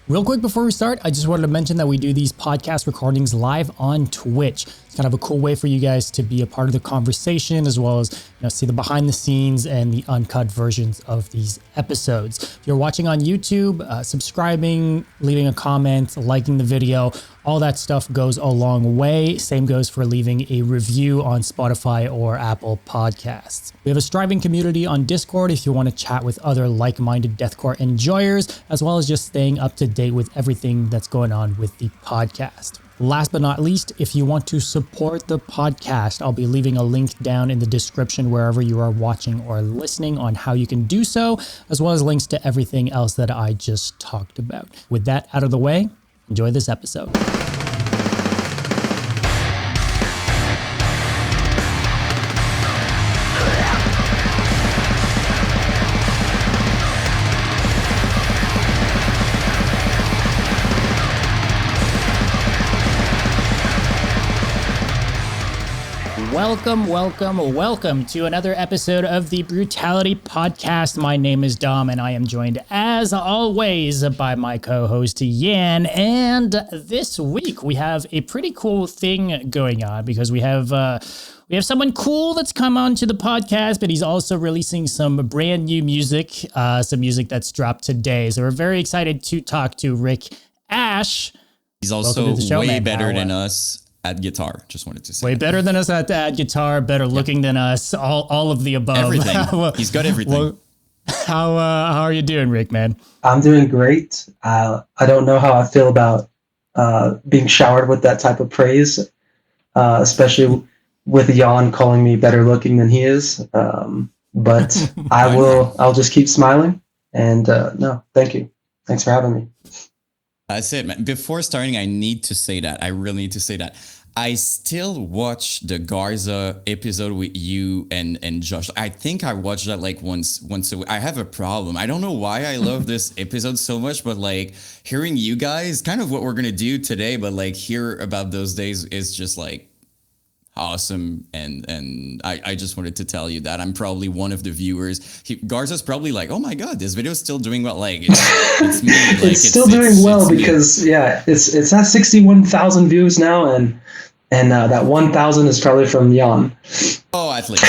Real quick before we start, I just wanted to mention that we do these podcast recordings live on Twitch. It's kind of a cool way for you guys to be a part of the conversation, as well as see the behind the scenes and the uncut versions of these episodes. If you're watching on YouTube, subscribing, leaving a comment, liking the video, all that stuff goes a long way. Same goes for leaving a review on Spotify or Apple Podcasts. We have a striving community on Discord if you want to chat with other like-minded deathcore enjoyers, as well as just staying up to date with everything that's going on with the podcast. Last but not least, if you want to support the podcast, I'll be leaving a link down in the description wherever you are watching or listening on how you can do so, as well as links to everything else that I just talked about. With that out of the way, enjoy this episode. Welcome to another episode of the Brutality Podcast. My name is Dom, and I am joined, as always, by my co-host, Yan. And this week, we have a pretty cool thing going on because we have someone cool that's come onto the podcast, but he's also releasing some brand new music, some music that's dropped today. So we're very excited to talk to Rick Ash. He's also way better than us at guitar. Just wanted to say way better than us at guitar, better looking than us, all of the above. Everything. He's got everything. Well, how are you doing, Rick, man? I'm doing great. I don't know how I feel about being showered with that type of praise, especially with Jan calling me better looking than he is. But I'll just keep smiling. And no, thank you. Thanks for having me. That's it, man. Before starting, I need to say that. I really need to say that. I still watch the Garza episode with you and Josh. I think I watched that like once a week. I have a problem. I don't know why I love this episode so much, but like hearing you guys, kind of what we're going to do today, but like hear about those days is just like awesome. And I just wanted to tell you that I'm probably one of the viewers. Garza's probably like, oh my God, this video is still doing well. Like it's me. Like, it's still doing well because it's at 61,000 views now. And that 1,000 is probably from Jan. Oh, at least.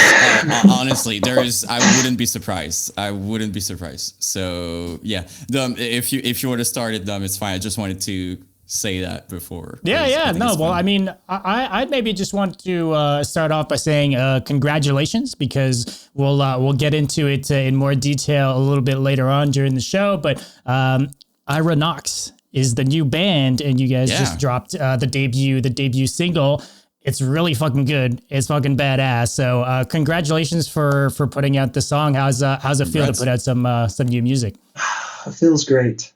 Honestly, I wouldn't be surprised. So yeah, if you were to start it, it's fine. I just wanted to say that before. Well, I mean, I'd maybe just want to start off by saying congratulations, because we'll get into it in more detail a little bit later on during the show. But Irah Nox is the new band, and you guys just dropped the debut single. It's really fucking good. It's fucking badass. So congratulations for putting out the song. How's it feel to put out some new music? It feels great.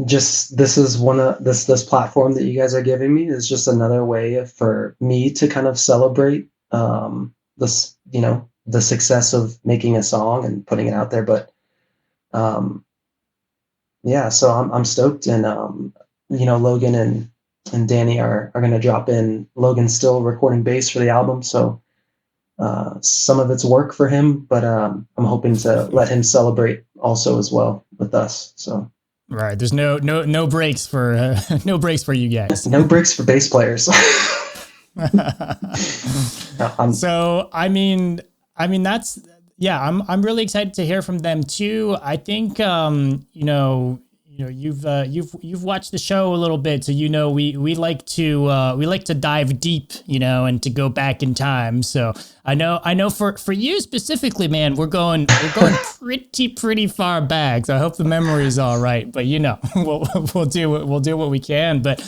Just this is this platform that you guys are giving me is just another way for me to kind of celebrate this, the success of making a song and putting it out there. But so I'm stoked, and Logan and Danny are going to drop in. Logan's still recording bass for the album, so some of it's work for him, but I'm hoping to let him celebrate also as well with us. So right, there's no breaks for no breaks for you guys. No breaks for bass players. So I mean that's I'm really excited to hear from them too. I think you've watched the show a little bit, so we like to dive deep, and to go back in time. So I know for you specifically, man, we're going pretty far back. So I hope the memory is all right. But we'll do what we can. But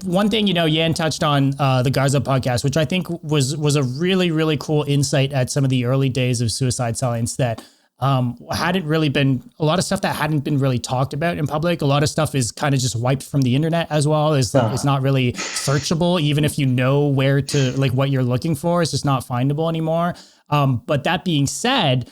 one thing Yan touched on the Garza podcast, which I think was a really, really cool insight at some of the early days of Suicide Silence, that hadn't really been a lot of stuff that hadn't been really talked about in public. A lot of stuff is kind of just wiped from the internet as well. It's not really searchable, even if you know where to, like, what you're looking for. It's just not findable anymore. But that being said,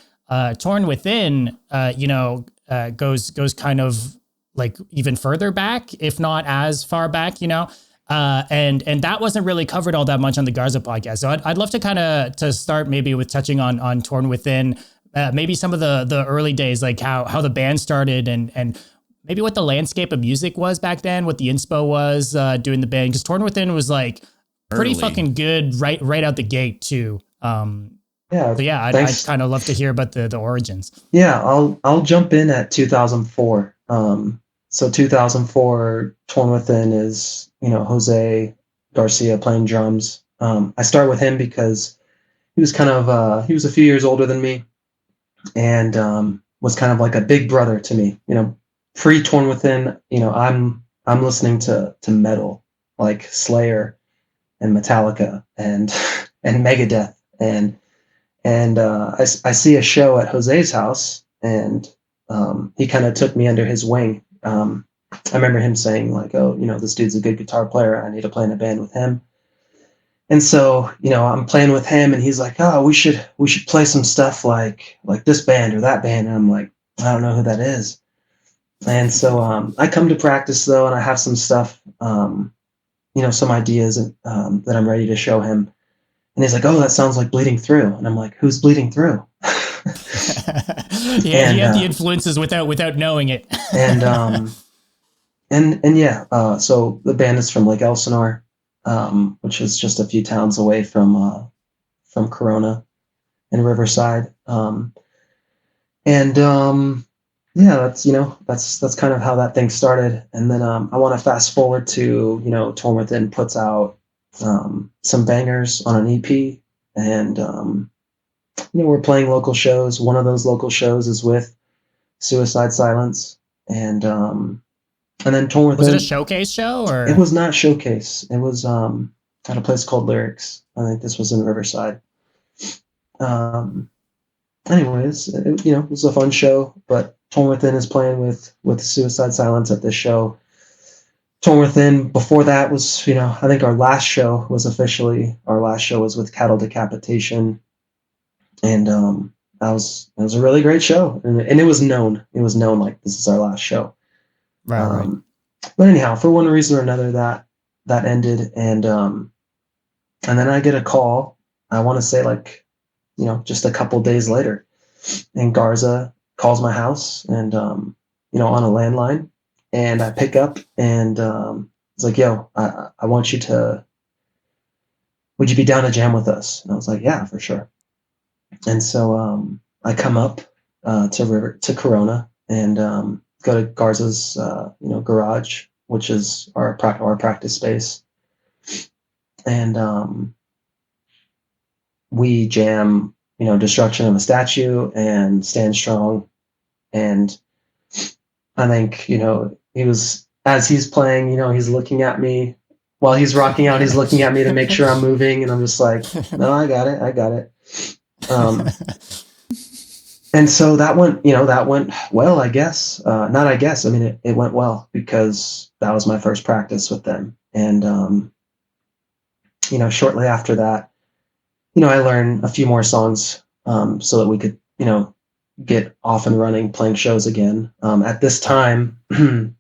Torn Within, goes kind of like even further back, if not as far back, and that wasn't really covered all that much on the Garza podcast. So I'd love to kind of to start maybe with touching on Torn Within, maybe some of the early days, like how the band started and maybe what the landscape of music was back then, what the inspo was doing the band. Because Torn Within was like pretty Early. fucking good right out the gate too. Yeah. So yeah, I'd kind of love to hear about the origins. Yeah, I'll jump in at 2004. So 2004, Torn Within is, Jose Garcia playing drums. I start with him because he was he was a few years older than me, and was kind of like a big brother to me. Pre Torn Within, I'm listening to metal like Slayer and Metallica and and Megadeth and I see a show at Jose's house, and he kind of took me under his wing. I remember him saying like, "Oh, this dude's a good guitar player. I need to play in a band with him." And so, I'm playing with him, and he's like, "Oh, we should play some stuff like this band or that band." And I'm like, "I don't know who that is." And so I come to practice though, and I have some stuff, some ideas that I'm ready to show him. And he's like, "Oh, that sounds like Bleeding Through." And I'm like, "Who's Bleeding Through?" Yeah, you have the influences without knowing it. and yeah, so the band is from Lake Elsinore, which is just a few towns away from Corona and Riverside. Yeah, that's kind of how that thing started. And then I want to fast forward to Torn Within puts out some bangers on an EP, and we're playing local shows. One of those local shows is with Suicide Silence, and then Torn Within. Was it a showcase show or? It was not showcase. It was at a place called Lyrics. I think this was in Riverside. Anyways, it was a fun show, but Torn Within is playing with Suicide Silence at this show. Torn Within, before that was, I think our last show was with Cattle Decapitation. And that was a really great show. And it was known. It was known like this is our last show. Right. But anyhow, for one reason or another, that ended. And then I get a call, I want to say like, just a couple days later. And Garza calls my house and, on a landline. And I pick up, and it's like, "Yo, I want you to. Would you be down to jam with us?" And I was like, "Yeah, for sure." And so I come up to Corona and go to Garza's garage, which is our practice space, and we jam Destruction of a Statue and Stand Strong, and I think, he was, as he's playing, he's looking at me while he's rocking out, he's looking at me to make sure I'm moving. And I'm just like, "No, I got it. And so that went well, I guess. Not I guess. I mean, it went well because that was my first practice with them. And, shortly after that, I learned a few more songs so that we could, get off and running, playing shows again. At this time, there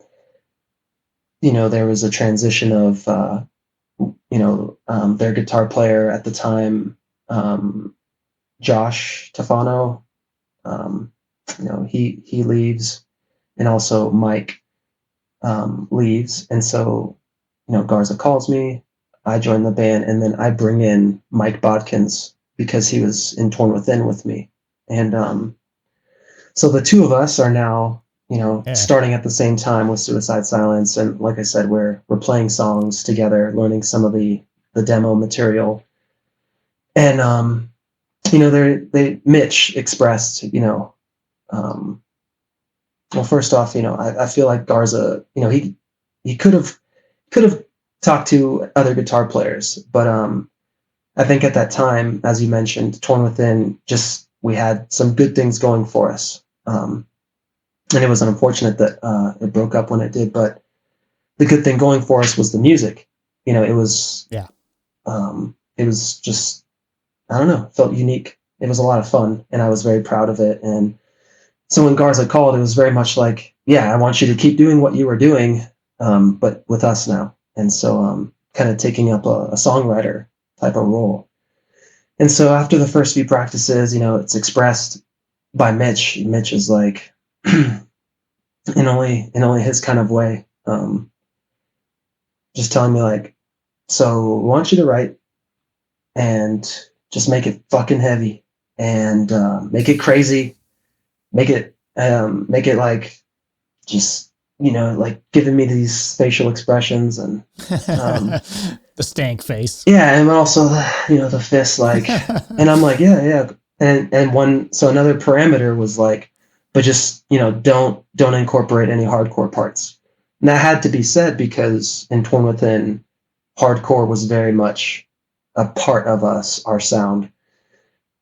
was a transition of, their guitar player at the time, Josh Tefano, he leaves, and also Mike leaves. And so, Garza calls me, I join the band, and then I bring in Mike Bodkins because he was in Torn Within with me. And so the two of us are now, starting at the same time with Suicide Silence. And like I said, we're playing songs together, learning some of the demo material. And, Mitch expressed, well, first off, I feel like Garza, he could have talked to other guitar players, but I think at that time, as you mentioned, Torn Within, we had some good things going for us. And it was unfortunate that it broke up when it did, but the good thing going for us was the music. It was just, I don't know, it felt unique. It was a lot of fun, and I was very proud of it. And so when Garza called, it was very much like, "Yeah, I want you to keep doing what you were doing, but with us now." And so kind of taking up a songwriter type of role. And so after the first few practices, it's expressed, by Mitch. Mitch is like, in only his kind of way, just telling me like, so we want you to write and just make it fucking heavy and make it crazy, make it like just like giving me these facial expressions and The stank face. yeah, and also the fist like, and I'm like yeah, and another parameter was like, but just don't incorporate any hardcore parts. And that had to be said because in Torn Within, hardcore was very much a part of our sound.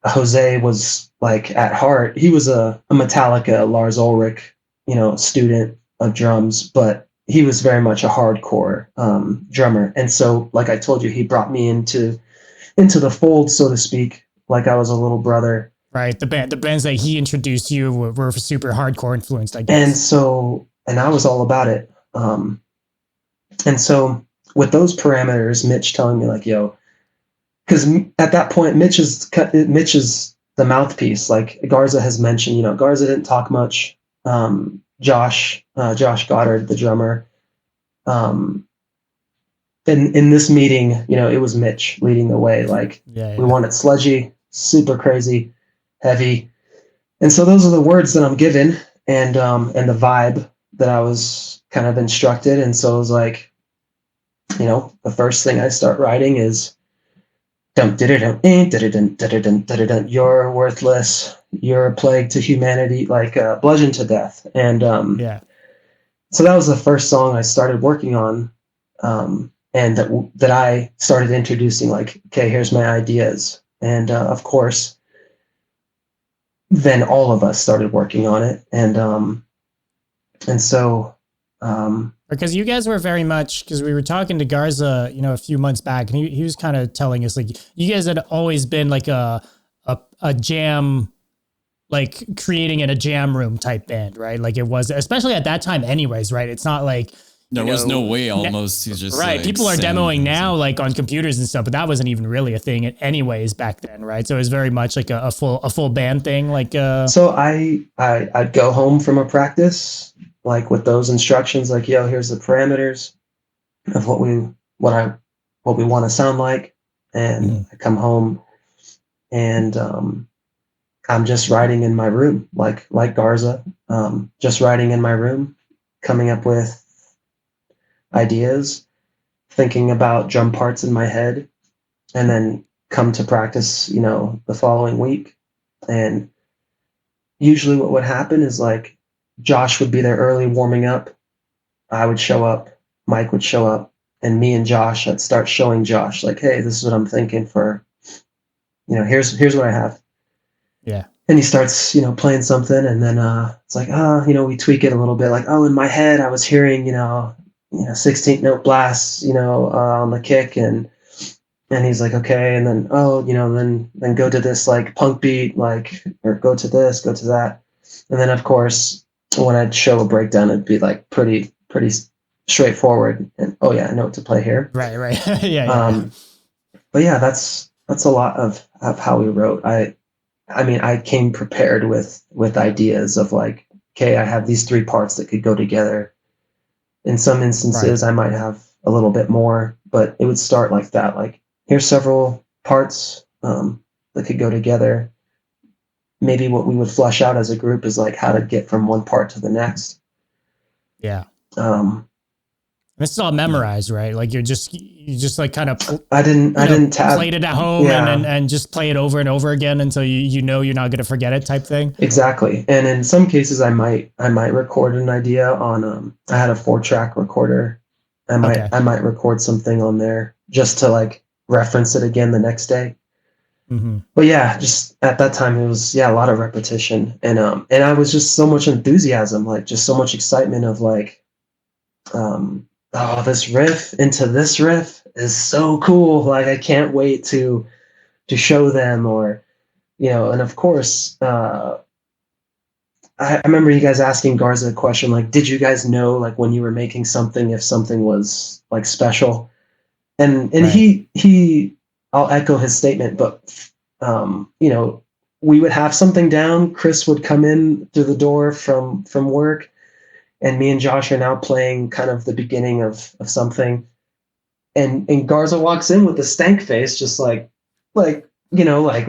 Jose was like at heart, he was a Metallica, Lars Ulrich, student of drums, but he was very much a hardcore drummer. And so, like I told you, he brought me into the fold, so to speak, like I was a little brother. Right. The bands that he introduced you were super hardcore influenced, I guess. And so, and I was all about it. And so with those parameters, Mitch telling me like, yo, because at that point, Mitch is the mouthpiece. Like Garza has mentioned, Garza didn't talk much. Josh Goddard, the drummer. In this meeting, it was Mitch leading the way. Like we want it sludgy, super crazy, heavy. And so those are the words that I'm given and the vibe that I was kind of instructed. And so it was like, the first thing I start writing is you're worthless, you're a plague to humanity, like Bludgeoned to Death. And so that was the first song I started working on, and that I started introducing like, okay, here's my ideas. And of course, then all of us started working on it. And so because you guys were very much, because we were talking to Garza, a few months back, and he was kind of telling us like you guys had always been like a jam, like creating in a jam room type band, right? Like it was, especially at that time anyways, right? It's not like there was no way almost to just right. Like, people are demoing now like on computers and stuff, but that wasn't even really a thing anyways back then, right? So it was very much like a full band thing. Like so I'd go home from a practice like with those instructions, like, yo, here's the parameters of what we want to sound like. And I come home and I'm just writing in my room, like Garza, just writing in my room, coming up with ideas, thinking about drum parts in my head, and then come to practice, the following week. And usually what would happen is like Josh would be there early warming up. I would show up, Mike would show up, and me and Josh, I'd start showing Josh like, hey, this is what I'm thinking for, here's what I have. Yeah. And he starts, playing something, and then it's like, we tweak it a little bit. Like, in my head, I was hearing, 16th note blasts, on the kick, and he's like, okay, and then then go to this like punk beat, like, or go to this, go to that, and then of course when I'd show a breakdown, it'd be like pretty straightforward, and oh yeah, I know what to play here. Right. yeah. But yeah, that's a lot of how we wrote. I mean, I came prepared with ideas of like, okay, I have these three parts that could go together. In some instances, I might have a little bit more, but it would start like that. Like, here's several parts that could go together. Maybe what we would flush out as a group is like how to get from one part to the next. Yeah. This is all memorized, right? Like you just like kind of I didn't played it at home and just play it over and over again until you're not going to forget it type thing. Exactly. And in some cases I might record an idea on I had a 4-track recorder. I might record something on there just to like reference it again the next day. Mm-hmm. But yeah, just at that time it was a lot of repetition, and I was just so much enthusiasm, like just so much excitement of like this riff into this riff is so cool. Like I can't wait to show them, or and of course I remember you guys asking Garza a question like, did you guys know like when you were making something if something was like special? And right. he I'll echo his statement, but we would have something down. Chris would come in through the door from work, and me and Josh are now playing kind of the beginning of something. And Garza walks in with a stank face, just like you know, like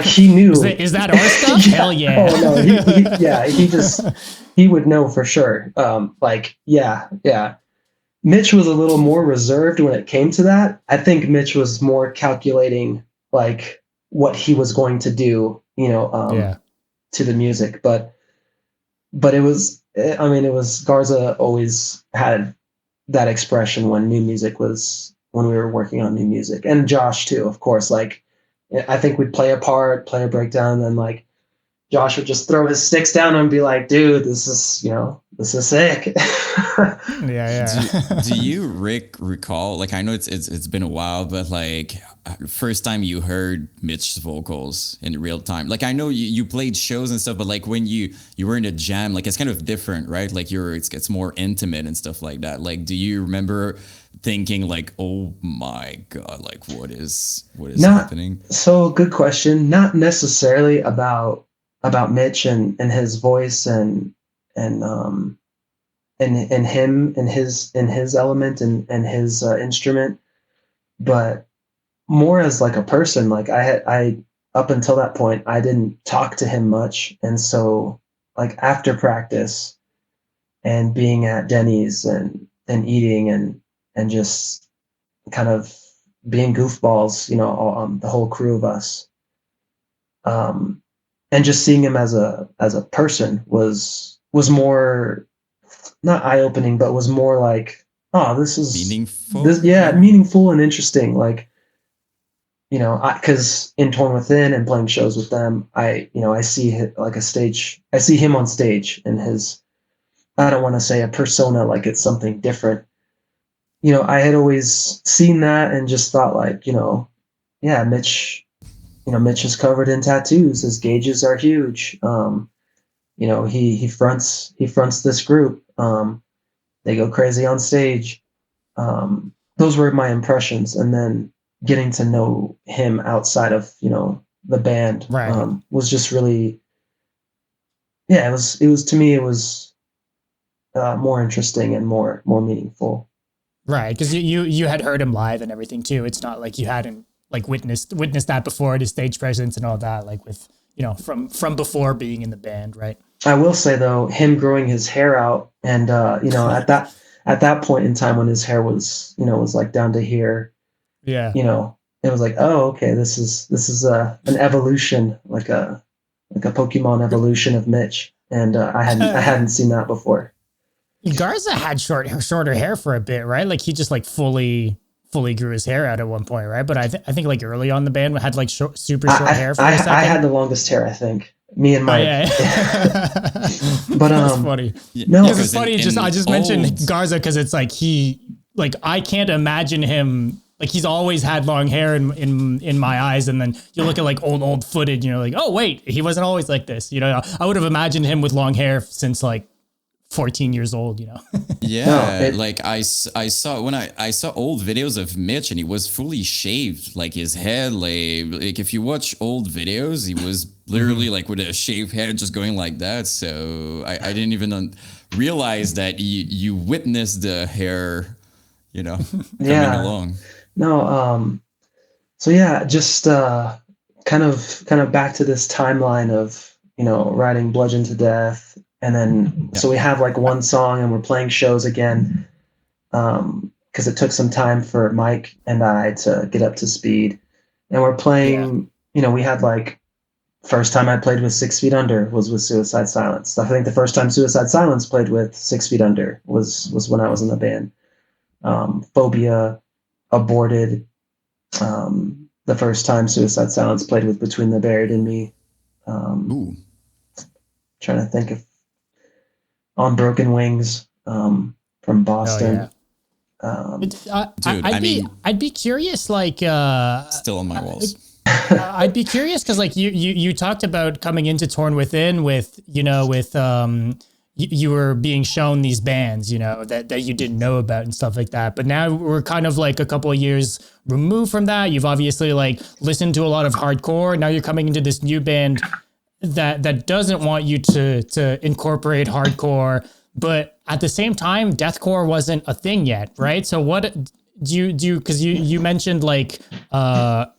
he knew. Is that our stuff? Yeah. Hell yeah! Oh no, yeah, he would know for sure. Yeah. Mitch was a little more reserved when it came to that. I think Mitch was more calculating like what he was going to do, to the music. But it was, I mean, it was Garza always had that expression when when we were working on new music, and Josh too, of course. Like, I think we'd play a part, play a breakdown, and then like Josh would just throw his sticks down and be like, dude, this is sick. Yeah. Do you, Rick, recall, like, I know it's been a while, but like first time you heard Mitch's vocals in real time? Like, I know you played shows and stuff, but like when you were in a jam, like it's kind of different, right? Like it's more intimate and stuff like that. Like, do you remember thinking like, oh my God, like what is happening? So good question. Not necessarily about Mitch and his voice and him and his element and his instrument, but more as like a person. Like I up until that point I didn't talk to him much, and so like after practice and being at Denny's and eating and just kind of being goofballs, the whole crew of us. And just seeing him as a person was more not eye-opening, but was more like, oh, this is meaningful. Meaningful and interesting. Like, because in Torn Within and playing shows with them, I see I see him on stage and his, I don't want to say a persona, like it's something different. I had always seen that and just thought like, yeah, Mitch is covered in tattoos. His gauges are huge. He fronts this group. They go crazy on stage. Those were my impressions. And then getting to know him outside of, the band, right. Was just really, yeah, it was to me, it was more interesting and more meaningful. Right. Cause you had heard him live and everything too. It's not like you hadn't like witnessed that before, his stage presence and all that, like with, from before being in the band, right? I will say though, him growing his hair out and, at that point in time when his hair was, was like down to here, yeah, it was like, oh, okay, this is an evolution, like a Pokemon evolution of Mitch. And, I hadn't seen that before. Garza had shorter hair for a bit, right? Like he just like fully grew his hair out at one point, right? But I think like early on the band had like super short hair for a second. I had the longest hair, I think. Me and my. Oh, yeah. But that's funny. No, it's funny. I just mentioned Garza because it's like I can't imagine him. Like he's always had long hair in my eyes, and then you look at like old footage, like, oh wait, he wasn't always like this. I would have imagined him with long hair since like 14 years old, Yeah, like I saw when I saw old videos of Mitch and he was fully shaved, like his head, like if you watch old videos, he was literally like with a shaved head just going like that. So I didn't even realize that you witnessed the hair, coming along. No, so yeah, just kind of back to this timeline of, writing Bludgeoned to Death. And then, so we have like one song and we're playing shows again, because it took some time for Mike and I to get up to speed. And we're playing, we had like, first time I played with 6 Feet Under was with Suicide Silence. I think the first time Suicide Silence played with 6 Feet Under was when I was in the band. Phobia, Aborted. The first time Suicide Silence played with Between the Buried and Me. Trying to think of On Broken Wings, from Boston. Oh, yeah. I'd be curious, like still on my walls. I'd be curious because like you talked about coming into Torn Within with you were being shown these bands, you know, that you didn't know about and stuff like that. But now we're kind of like a couple of years removed from that. You've obviously like listened to a lot of hardcore. Now you're coming into this new band that doesn't want you to incorporate hardcore, but at the same time, deathcore wasn't a thing yet, right? So what do you because you mentioned like vibes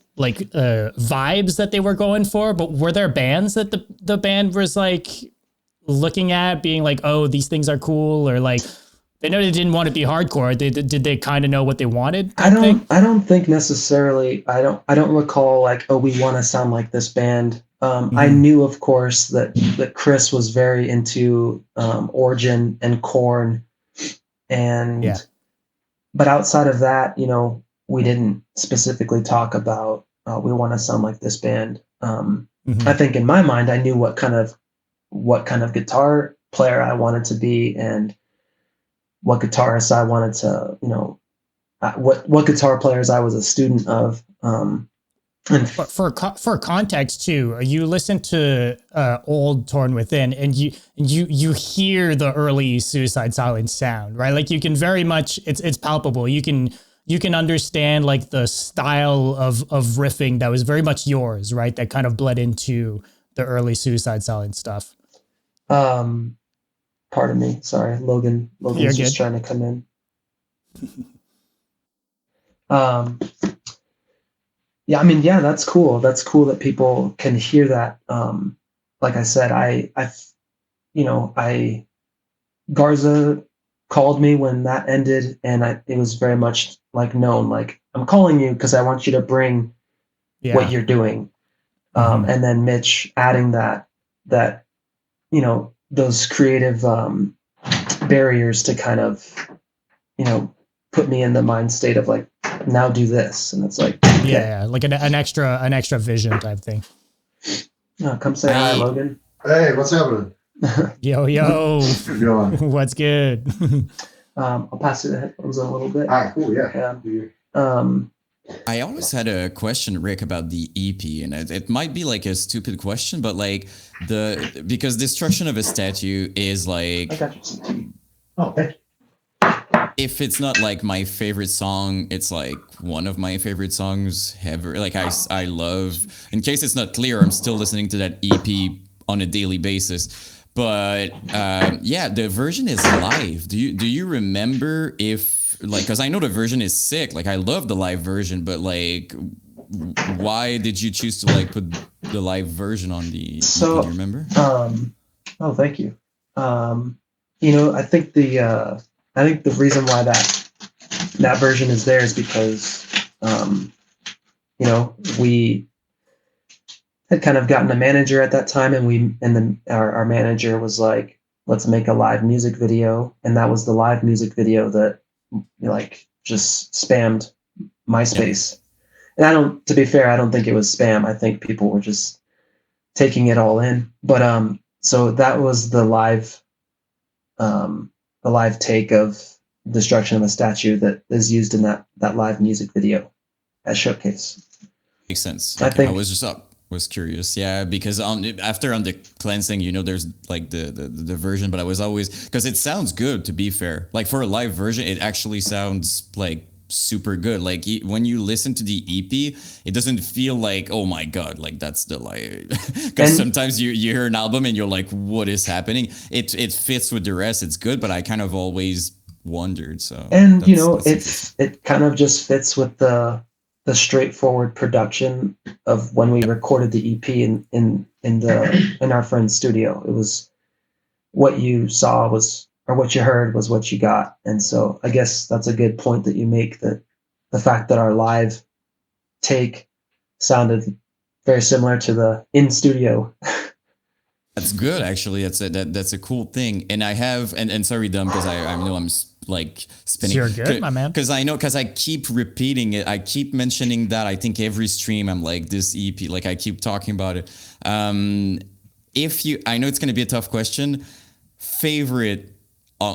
that they were going for, but were there bands that the band was like looking at being like, oh, these things are cool, or like they know they didn't want to be hardcore. Did they kind of know what they wanted? I don't think necessarily. I don't recall like, oh, we want to sound like this band. I knew, of course, that Chris was very into Origin and Korn, and but outside of that, you know, we didn't specifically talk about we want to sound like this band. I think in my mind, I knew what kind of guitar player I wanted to be and what guitarists I wanted to, you know, what guitar players I was a student of. And for context too, you listen to old Torn Within, and you hear the early Suicide Silence sound, right? Like you can very much, it's palpable. You can understand like the style of riffing that was very much yours, right? That kind of bled into the early Suicide Silence stuff. Pardon me, sorry, Logan's just trying to come in. Yeah, I mean, yeah, that's cool. That's cool that people can hear that. Like I said, Garza called me when that ended, and it was very much like known, like, I'm calling you because I want you to bring what you're doing. And then Mitch adding that, you know, those creative barriers to kind of, you know, put me in the mind state of like, now do this. And it's like, yeah, like an extra vision type thing. Come say hi, Logan. Hey, what's happening? Yo. What's good? I'll pass you the headphones in a little bit. All right, cool, yeah. I always had a question, Rick, about the EP, and it might be like a stupid question, but like because Destruction of a Statue is like, I got you some. Oh, thank you. If it's not like my favorite song, it's like one of my favorite songs ever. Like I love, in case it's not clear, I'm still listening to that EP on a daily basis. But yeah, the version is live. Do you remember if like, because I know the version is sick. Like I love the live version, but like, why did you choose to like put the live version on the EP? Do you remember? Oh, thank you. You know, I think the reason why that version is there is because, you know, we had kind of gotten a manager at that time, and our manager was like, let's make a live music video. And that was the live music video that like just spammed MySpace. And to be fair, I don't think it was spam. I think people were just taking it all in. But, so that was the live take of Destruction of a Statue that is used in that live music video as showcase. Makes sense. I think I was curious, yeah, because after on the cleansing, you know, there's like the version, but I was always, because it sounds good, to be fair, like for a live version, it actually sounds like super good. Like when you listen to the EP, it doesn't feel like, oh my god, like that's the live. Because sometimes you hear an album and you're like, what is happening? It fits with the rest. It's good, but I kind of always wondered. So and you know, it kind of just fits with the straightforward production of when we recorded the EP in our friend's studio. It was what you saw was, or what you heard was what you got. And so I guess that's a good point that you make, that the fact that our live take sounded very similar to the in studio. That's good, actually. That's a cool thing. And I have, and sorry, Dom, because I know I'm like spinning. You're good, my man. Because I keep repeating it. I keep mentioning that. I think every stream I'm like, this EP, like I keep talking about it. I know it's going to be a tough question. Favorite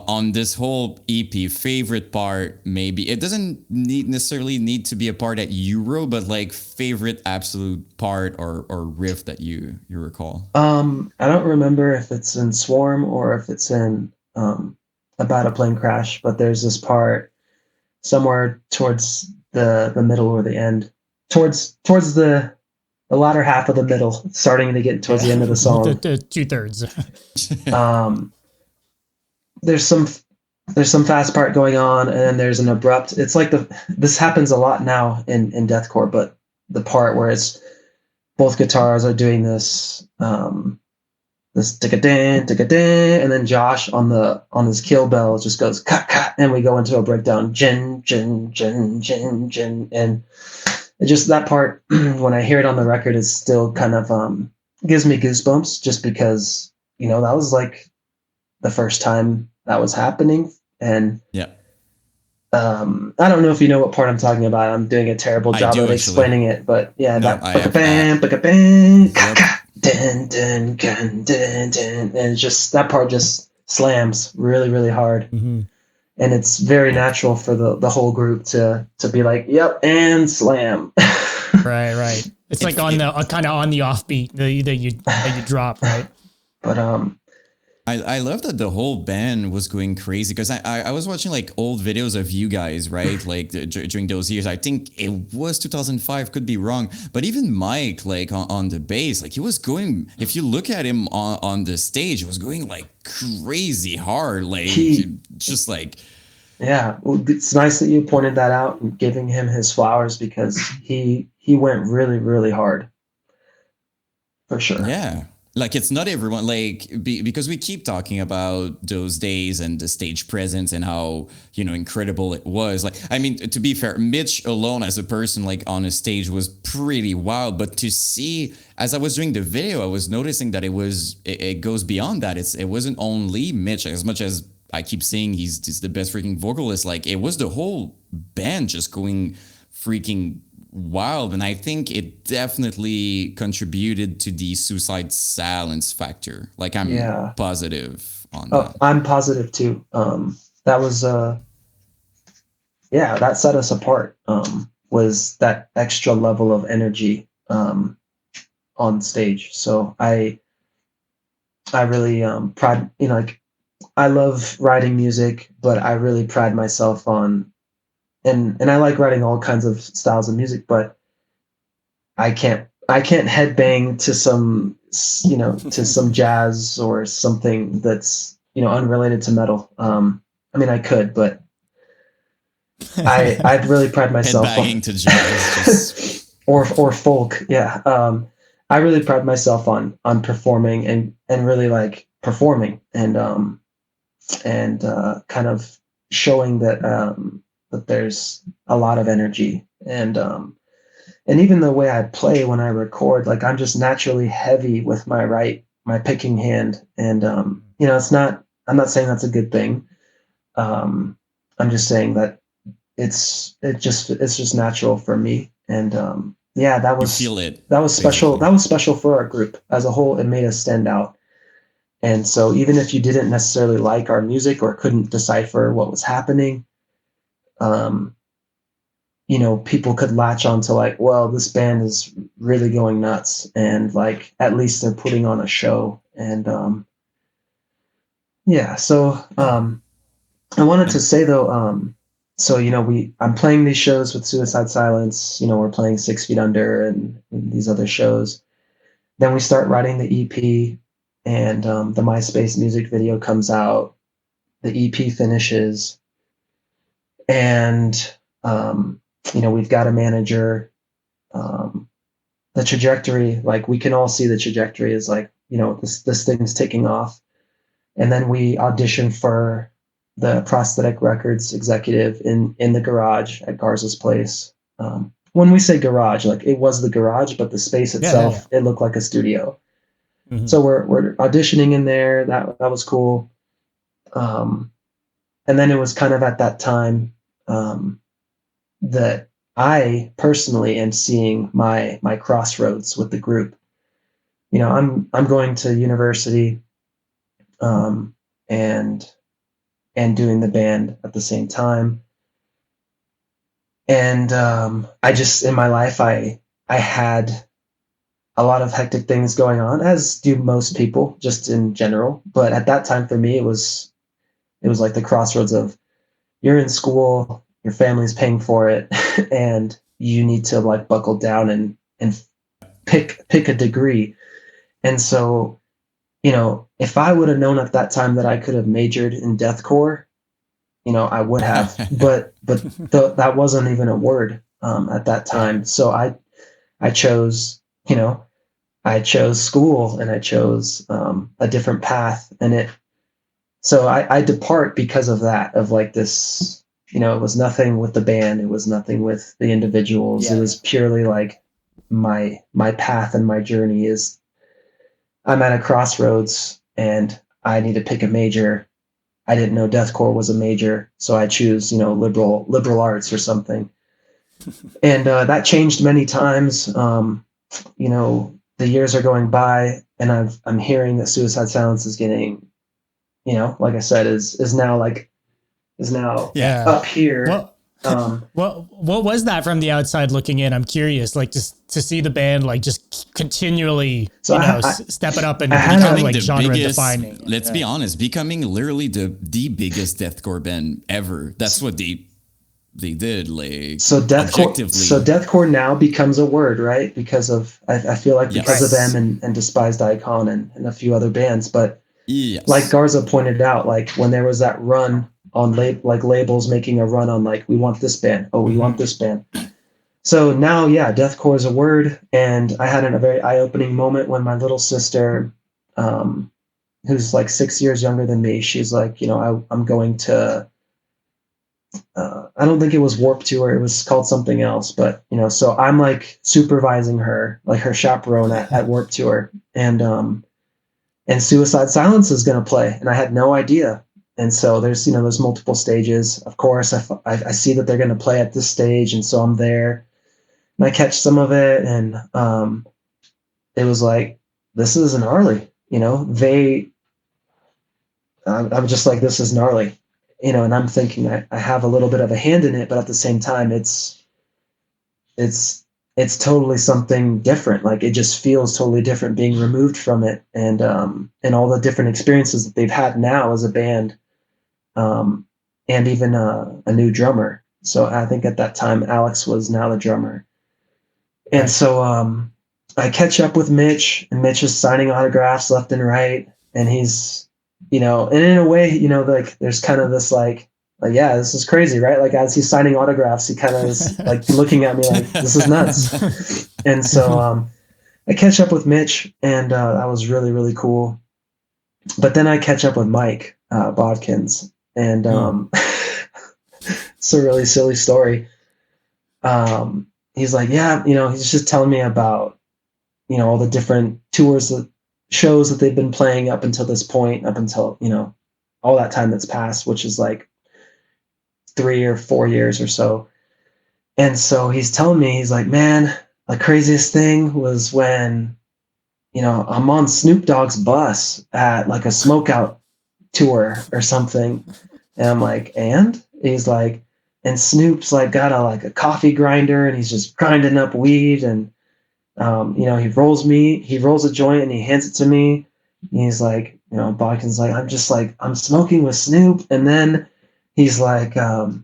on this whole EP, favorite part, maybe it doesn't necessarily need to be a part that you wrote, but like favorite absolute part or riff that you recall. I don't remember if it's in Swarm or if it's in About a Plane Crash, but there's this part somewhere towards the middle or the end, towards the latter half of the middle, starting to get towards the end of the song. the 2/3. There's some fast part going on, and then there's an abrupt. It's like this happens a lot now in deathcore, but the part where it's both guitars are doing this this ticka-din, ticka-din, and then Josh on his kill bell just goes cut cut, and we go into a breakdown, gin gin gin gin gin, and it just that part when I hear it on the record is still kind of gives me goosebumps, just because that was like the first time that was happening, and yeah. I don't know if you know what part I'm talking about. I'm doing a terrible job of explaining it, but yeah, No, and just that part just slams really, really hard. Mm-hmm. And it's very natural for the whole group to be like, yep, and slam. Right. It's like on the kind of on the offbeat that you drop, right? But I love that the whole band was going crazy, because I was watching like old videos of you guys, right? Like during those years, I think it was 2005, could be wrong, but even Mike, like on the bass, like he was going, if you look at him on the stage, he was going like crazy hard, like just like. Yeah, well, it's nice that you pointed that out and giving him his flowers, because he went really, really hard, for sure. Yeah. Like, it's not everyone, like, because we keep talking about those days and the stage presence and how, incredible it was. Like, I mean, to be fair, Mitch alone as a person, like, on a stage was pretty wild. But to see, as I was doing the video, I was noticing that it goes beyond that. It wasn't only Mitch, as much as I keep saying he's the best freaking vocalist. Like, it was the whole band just going freaking wild, and I think it definitely contributed to the Suicide Silence factor. Like, I'm positive on that. I'm positive too. That was that set us apart. Was that extra level of energy on stage. So I really pride, like, I love writing music, but I really pride myself on, and I like writing all kinds of styles of music, but I can't headbang to some, to some jazz or something that's, unrelated to metal. I mean, I could, but I really pride myself headbanging to jazz, or folk. Yeah. I really pride myself on performing and really like performing and kind of showing that that there's a lot of energy, and even the way I play when I record, like, I'm just naturally heavy with my picking hand, and I'm not saying that's a good thing. I'm just saying that it's just natural for me, and that was, you feel it, that was special. basically. That was special for our group as a whole. It made us stand out. And so even if you didn't necessarily like our music or couldn't decipher what was happening, people could latch on to, like, well, this band is really going nuts, and like, at least they're putting on a show. And so I wanted to say though, I'm playing these shows with Suicide Silence, we're playing 6 Feet Under and these other shows. Then we start writing the EP, and the MySpace music video comes out, the EP finishes, and we've got a manager. The trajectory, like, we can all see the trajectory is like, this thing's taking off. And then we audition for the Prosthetic Records executive in the garage at Garza's place. When we say garage, like, it was the garage, but the space itself, it looked like a studio. Mm-hmm. So we're auditioning in there. That was cool. And then it was kind of at that time that I personally am seeing my crossroads with the group. I'm going to university, and and doing the band at the same time. And I just, in my life, I had a lot of hectic things going on, as do most people, just in general. But at that time, for me, it was like the crossroads of, you're in school, your family's paying for it, and you need to like buckle down and pick a degree. And so, you know, if I would have known at that time that I could have majored in deathcore, you know, I would have. but that wasn't even a word at that time. So I chose, you know, I chose school, and I chose a different path, and so I depart because of that, of like this, you know, it was nothing with the band, it was nothing with the individuals. Yeah. It was purely like my path and my journey is, I'm at a crossroads and I need to pick a major. I didn't know deathcore was a major, so I choose, you know, liberal arts or something. And that changed many times. You know, the years are going by, and I'm hearing that Suicide Silence is getting, you know, like I said, is now Yeah. up here. Well, what was that from the outside looking in? I'm curious, like just to see the band like just continually, So step it up and I had become a- like the genre biggest, defining. let's be honest, becoming literally the biggest deathcore band ever. That's what they did, like, so objectively. deathcore now becomes a word, right? Because of, I feel like because of Yes. them and Despised Icon and a few other bands. But Yes. like Garza pointed out, like when there was that run on like labels making a run on like, we want this band, oh, we want this band. So now, yeah, deathcore is a word. And I had a very eye-opening moment when my little sister, who's like 6 years younger than me, she's like, you know, I'm going to, I don't think it was Warped Tour, it was called something else, but you know, so I'm like supervising her, like her chaperone at Warped Tour, and Suicide Silence is going to play, and I had no idea. And so there's, you know, there's multiple stages. Of course, I see that they're going to play at this stage, and so I'm there, and I catch some of it, and it was like, this is gnarly, you know. I'm just like, this is gnarly, you know, and I'm thinking I have a little bit of a hand in it, but at the same time, it's totally something different. Like it just feels totally different being removed from it, and all the different experiences that they've had now as a band, and even a new drummer. So I think at that time Alex was now the drummer, and Right. so I catch up with Mitch, and Mitch is signing autographs left and right, and he's, you know, and in a way, you know, like there's kind of this like, yeah, this is crazy, right? Like as he's signing autographs, he kind of is like looking at me like, this is nuts. And so I catch up with Mitch, and that was really, really cool. But then I catch up with Mike Bodkins, and it's a really silly story. He's like, yeah, you know, he's just telling me about, you know, all the different tours, shows that they've been playing up until this point, up until, you know, all that time that's passed, which is like 3 or 4 years or so. And so he's telling me, he's like, man, the craziest thing was when, you know, I'm on Snoop Dogg's bus at like a smokeout tour or something. And I'm like, and he's like, and Snoop's like got a coffee grinder, and he's just grinding up weed, and you know, he rolls a joint and he hands it to me. And he's like, you know, Bodkin's like, I'm smoking with Snoop. And then he's like, and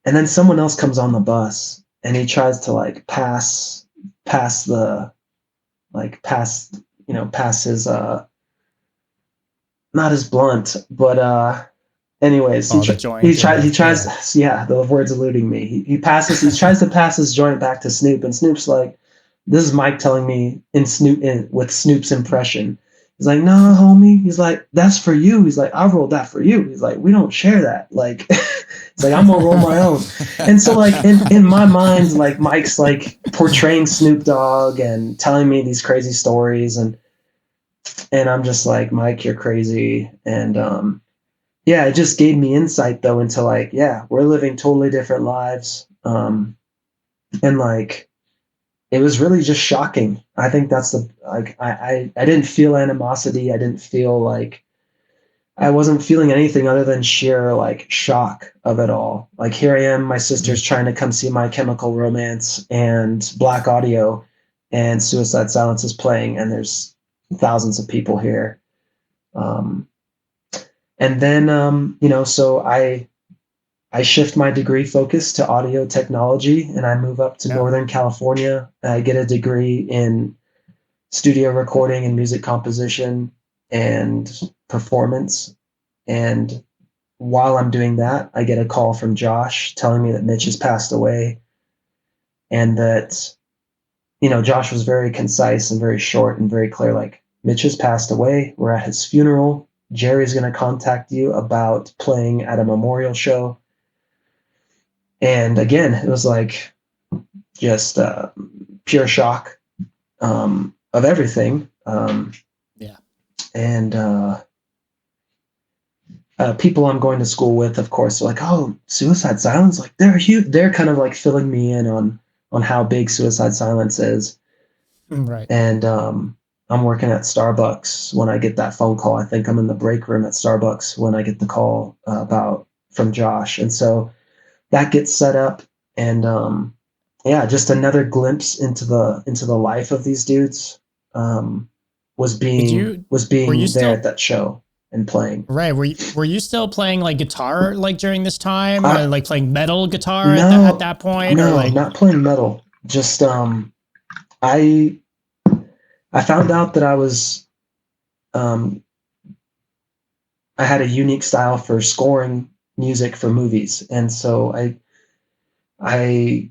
then someone else comes on the bus, and he tries to like pass his, not his blunt, but anyways, the joint, he tries, yeah, the word's eluding me. He tries to pass his joint back to Snoop, and Snoop's like, this is Mike telling me with Snoop's impression. He's like, no, homie. He's like, that's for you. He's like, I rolled that for you. He's like, we don't share that. Like, it's like, I'm gonna roll my own. And so like in my mind, like Mike's like portraying Snoop Dogg and telling me these crazy stories, and I'm just like, Mike, you're crazy. And yeah, it just gave me insight though into like, yeah, we're living totally different lives. And like, it was really just shocking. I think that's I didn't feel animosity. I I wasn't feeling anything other than sheer like shock of it all. Like here I am, my sister's trying to come see My Chemical Romance and Black Audio, and Suicide Silence is playing, and there's thousands of people here. And then so I shift my degree focus to audio technology, and I move up to Northern California. I get a degree in studio recording and music composition and performance. And while I'm doing that, I get a call from Josh telling me that Mitch has passed away, and that, Josh was very concise and very short and very clear, like, Mitch has passed away. We're at his funeral. Jerry's going to contact you about playing at a memorial show. And again, it was like just pure shock of everything. And people I'm going to school with, of course, are like, "Oh, Suicide Silence!" Like they're huge. They're kind of like filling me in on how big Suicide Silence is. Right. And I'm working at Starbucks when I get that phone call. I think I'm in the break room at Starbucks when I get the call from Josh, and so that gets set up. And just another glimpse into the life of these dudes was being there at that show and playing. Right. Were you still playing like guitar like during this time, or like playing metal guitar at that point? No, or like not playing metal. Just I found out that I had a unique style for scoring music for movies, and so I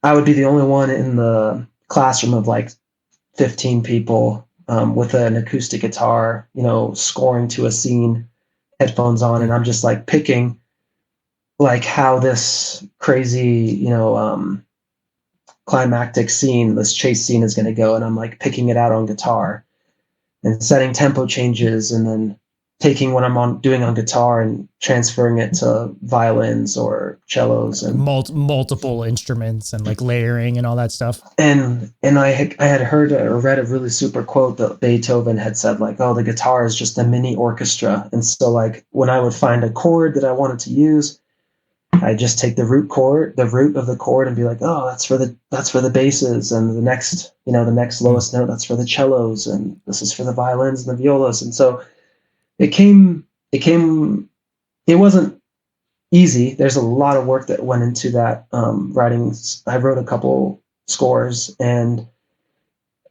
would be the only one in the classroom of like 15 people with an acoustic guitar, scoring to a scene, headphones on, and I'm just like picking like how this crazy, climactic scene, this chase scene is going to go, and I'm like picking it out on guitar and setting tempo changes, and then taking what I'm doing on guitar and transferring it to violins or cellos and multiple instruments and like layering and all that stuff. And I had heard or read a really super quote that Beethoven had said, like, "Oh, the guitar is just a mini orchestra." And so like when I would find a chord that I wanted to use, I just take the root of the chord, and be like, "Oh, that's for the basses, and the next lowest note, that's for the cellos, and this is for the violins and the violas." And so it wasn't easy. There's a lot of work that went into that writing. I wrote a couple scores, and it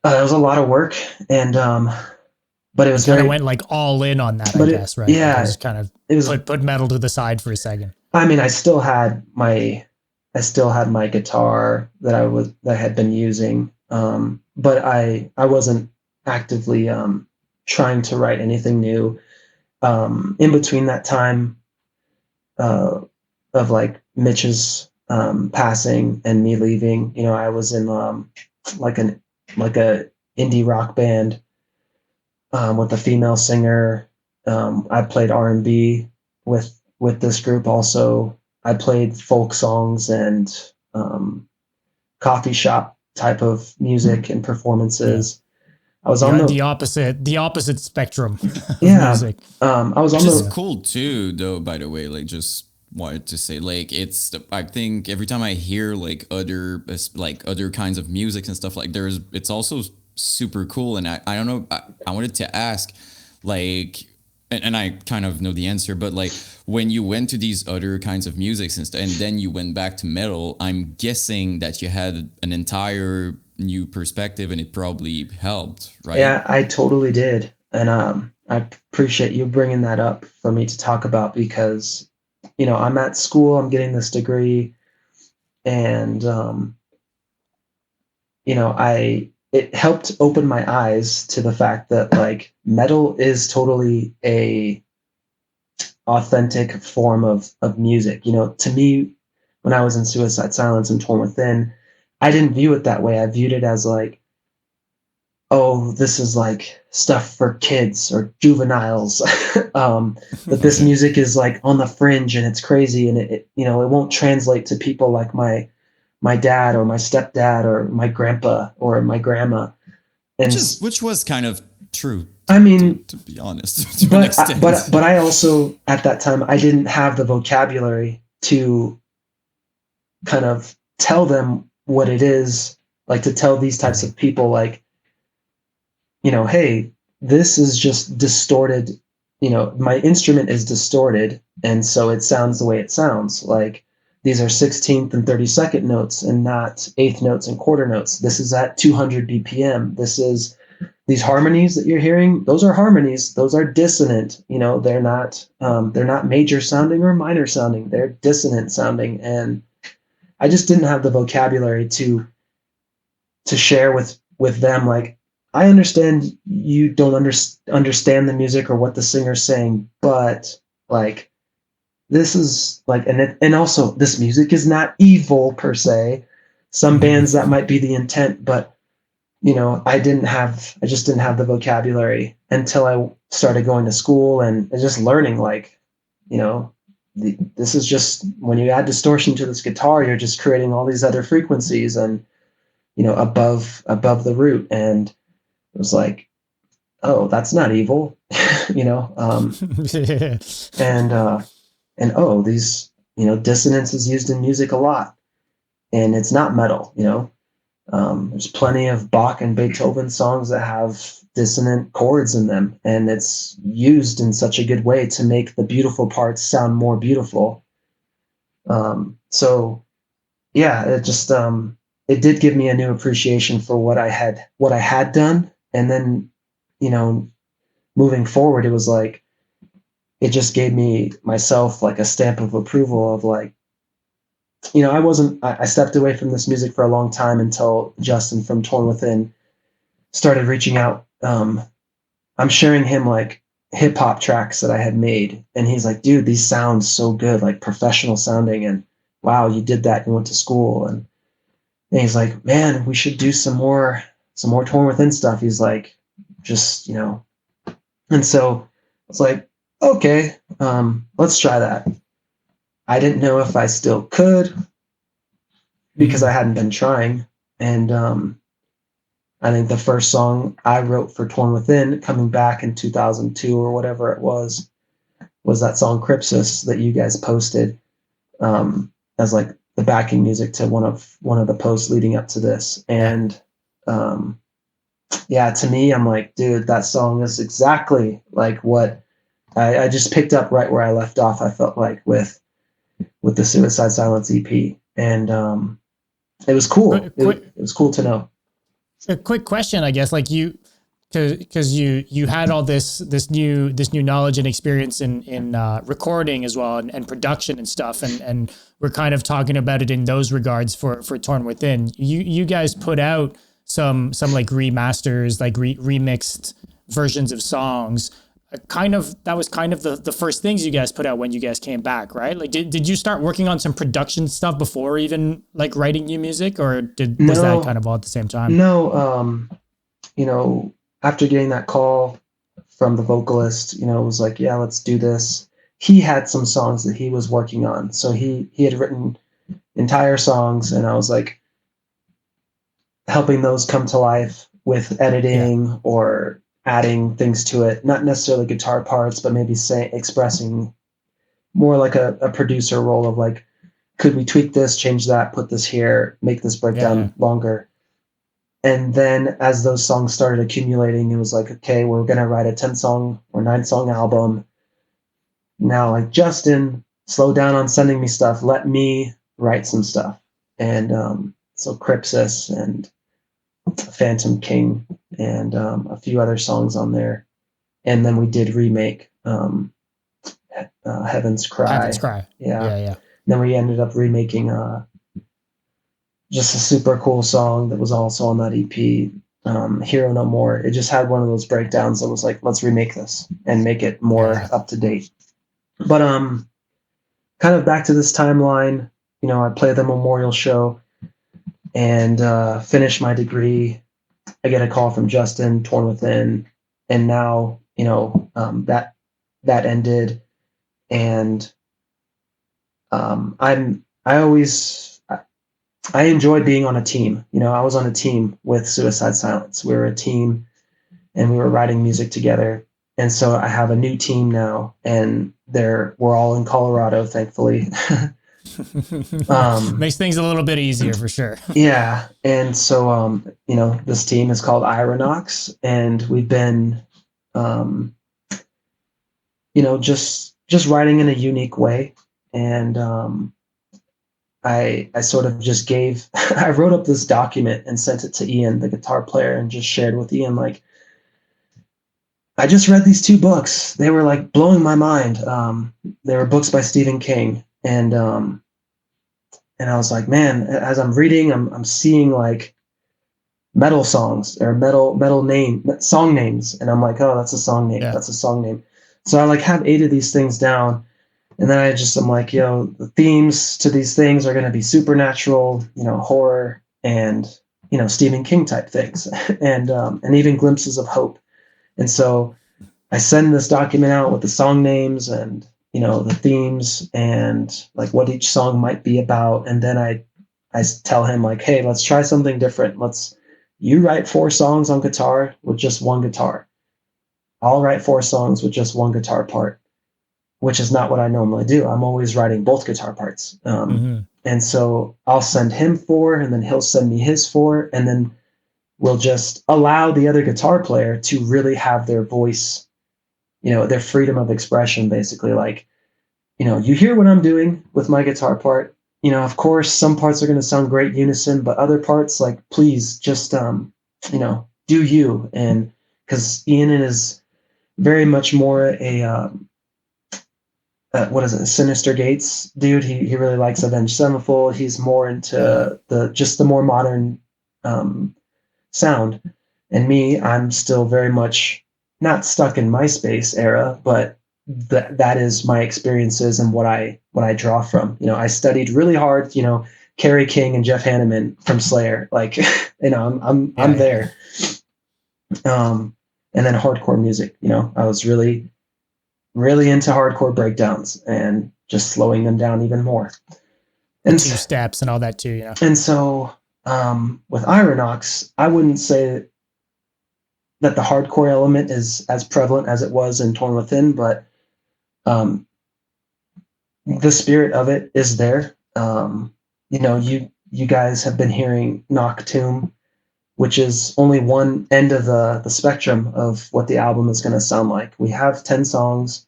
was a lot of work, and but it was kind of went like all in on that, I guess, right? Yeah, like just kind of put metal to the side for a second. I mean, I still had my guitar that I had been using, but I wasn't actively trying to write anything new. In between that time of like Mitch's passing and me leaving, I was in like a indie rock band with a female singer. I played R&B with this group. Also, I played folk songs and coffee shop type of music and performances. I was on the opposite spectrum of music. I was on the cool too, though. By the way, like just wanted to say, like I think every time I hear like other kinds of music and stuff, like it's also super cool. And I don't know. I wanted to ask, like, and I kind of know the answer, but like when you went to these other kinds of music and then you went back to metal, I'm guessing that you had an entire new perspective, and it probably helped, right? Yeah, I totally did. And I appreciate you bringing that up for me to talk about, because I'm at school, I'm getting this degree, and it helped open my eyes to the fact that like metal is totally a authentic form of music. To me, when I was in Suicide Silence and Torn Within, I didn't view it that way. I viewed it as like, oh, this is like stuff for kids or juveniles. That this music is like on the fringe and it's crazy, and it won't translate to people like my dad or my stepdad or my grandpa or my grandma. And which was kind of true I mean, to be honest, to an extent. but I also at that time I didn't have the vocabulary to kind of tell them what it is, like to tell these types of people, like, hey, this is just distorted. My instrument is distorted, and so it sounds the way it sounds. Like these are 16th and 32nd notes and not eighth notes and quarter notes. This is at 200 BPM. These harmonies that you're hearing, those are harmonies. Those are dissonant. They're not major sounding or minor sounding. They're dissonant sounding. And I just didn't have the vocabulary to share with them. Like, I understand you don't understand the music or what the singer's saying, but like, this is like, and also this music is not evil per se. Some bands that might be the intent, but I just didn't have the vocabulary until I started going to school and just learning, like, this is just, when you add distortion to this guitar, you're just creating all these other frequencies and, above the root. And it was like, oh, that's not evil, and oh, these, dissonance is used in music a lot, and it's not metal, there's plenty of Bach and Beethoven songs that have dissonant chords in them, and it's used in such a good way to make the beautiful parts sound more beautiful. So yeah, it just, it did give me a new appreciation for what I had done. And then, moving forward, it was like, it just gave me myself like a stamp of approval of like, I stepped away from this music for a long time until Justin from Torn Within started reaching out. I'm sharing him like hip hop tracks that I had made, and he's like, dude, these sound so good, like professional sounding. And wow, you did that. You went to school. And he's like, man, we should do some more Torn Within stuff. He's like, just, and so it's like, okay, let's try that. I didn't know if I still could because I hadn't been trying. And I think the first song I wrote for Torn Within, coming back in 2002 or whatever it was that song Crypsis that you guys posted as like the backing music to one of the posts leading up to this. And to me, I'm like, dude, that song is exactly like what I just picked up right where I left off. I felt like with the Suicide Silence EP, and it was cool. It was cool to know. A quick question, I guess, like because you had all this new knowledge and experience in recording as well, and production and stuff, and we're kind of talking about it in those regards for Torn Within. You guys put out some like remasters, like remixed versions of songs. That was kind of the first things you guys put out when you guys came back, right? Like, did you start working on some production stuff before even like writing new music, or was that kind of all at the same time? No, after getting that call from the vocalist, it was like, yeah, let's do this. He had some songs that he was working on, so he had written entire songs, and I was like helping those come to life with editing or adding things to it, not necessarily guitar parts, but maybe expressing more like a producer role of like, could we tweak this, change that, put this here, make this breakdown longer. And then as those songs started accumulating, it was like, okay, we're going to write a 10-song or 9-song album. Now, like, Justin, slow down on sending me stuff. Let me write some stuff. And so Crypsis and Phantom King and a few other songs on there. And then we did remake Heaven's Cry. Heaven's Cry. Yeah. Then we ended up remaking just a super cool song that was also on that EP, Hero No More. It just had one of those breakdowns that was like, let's remake this and make it more up to date. But kind of back to this timeline, I played the memorial show and finish my degree. I get a call from Justin, Torn Within, and now that ended, and I enjoyed being on a team. I was on a team with Suicide Silence. We were a team and we were writing music together. And so I have a new team now, and we're all in Colorado, thankfully. Makes things a little bit easier for sure. Yeah. And so, this team is called Irah Nox, and we've been, just writing in a unique way. And I sort of just I wrote up this document and sent it to Ian, the guitar player, and just shared with Ian, like, I just read these 2 books. They were like blowing my mind. They were books by Stephen King. And I was like, man, as I'm reading, I'm seeing like metal songs or song names. And I'm like, oh, that's a song name. Yeah. That's a song name. So I like have 8 of these things down. And then I'm like, the themes to these things are going to be supernatural, horror, and, Stephen King type things, and even glimpses of hope. And so I send this document out with the song names and, the themes and like what each song might be about. And then I tell him like, hey, let's try something different. You write 4 songs on guitar with just 1 guitar. I'll write 4 songs with just 1 guitar part, which is not what I normally do. I'm always writing both guitar parts. And so I'll send him 4, and then he'll send me his 4, and then we'll just allow the other guitar player to really have their voice, their freedom of expression, basically. Like, you hear what I'm doing with my guitar part. Of course, some parts are going to sound great unison, but other parts, like, please just, do you. And because Ian is very much more a Sinister Gates dude. He really likes Avenged Sevenfold. He's more into the more modern sound. And me, I'm still very much not stuck in MySpace era, but that is my experiences and what I draw from. I studied really hard, Kerry King and Jeff Hanneman from Slayer. Like, I'm there. And then hardcore music, I was really, really into hardcore breakdowns and just slowing them down even more. And 2 steps and all that too, And so with Irah Nox, I wouldn't say that the hardcore element is as prevalent as it was in Torn Within, but the spirit of it is there. You guys have been hearing Noctum, which is only one end of the spectrum of what the album is going to sound like. We have 10 songs.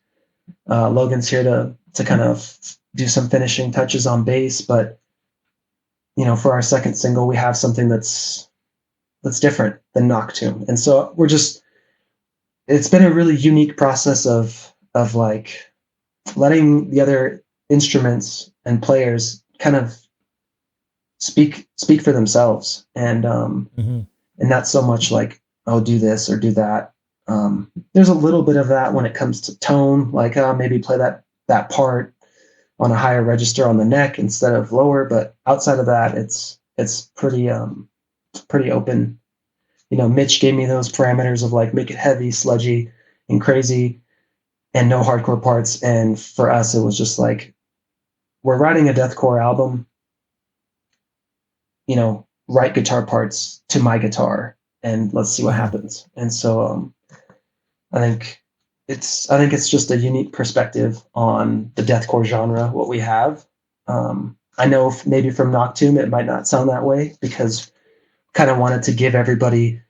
Logan's here to kind of do some finishing touches on bass, but for our second single, we have something that's different than Noctum. And so it's been a really unique process of like letting the other instruments and players kind of speak for themselves, and not so much like, oh, do this or do that. There's a little bit of that when it comes to tone, like maybe play that part on a higher register on the neck instead of lower. But outside of that, it's pretty open. Mitch gave me those parameters of like make it heavy, sludgy, and crazy, and no hardcore parts. And for us, it was just like, we're writing a deathcore album. Write guitar parts to my guitar, and let's see what happens. And so I think it's just a unique perspective on the deathcore genre, what we have. I know maybe from Noctum it might not sound that way, because kind of wanted to give everybody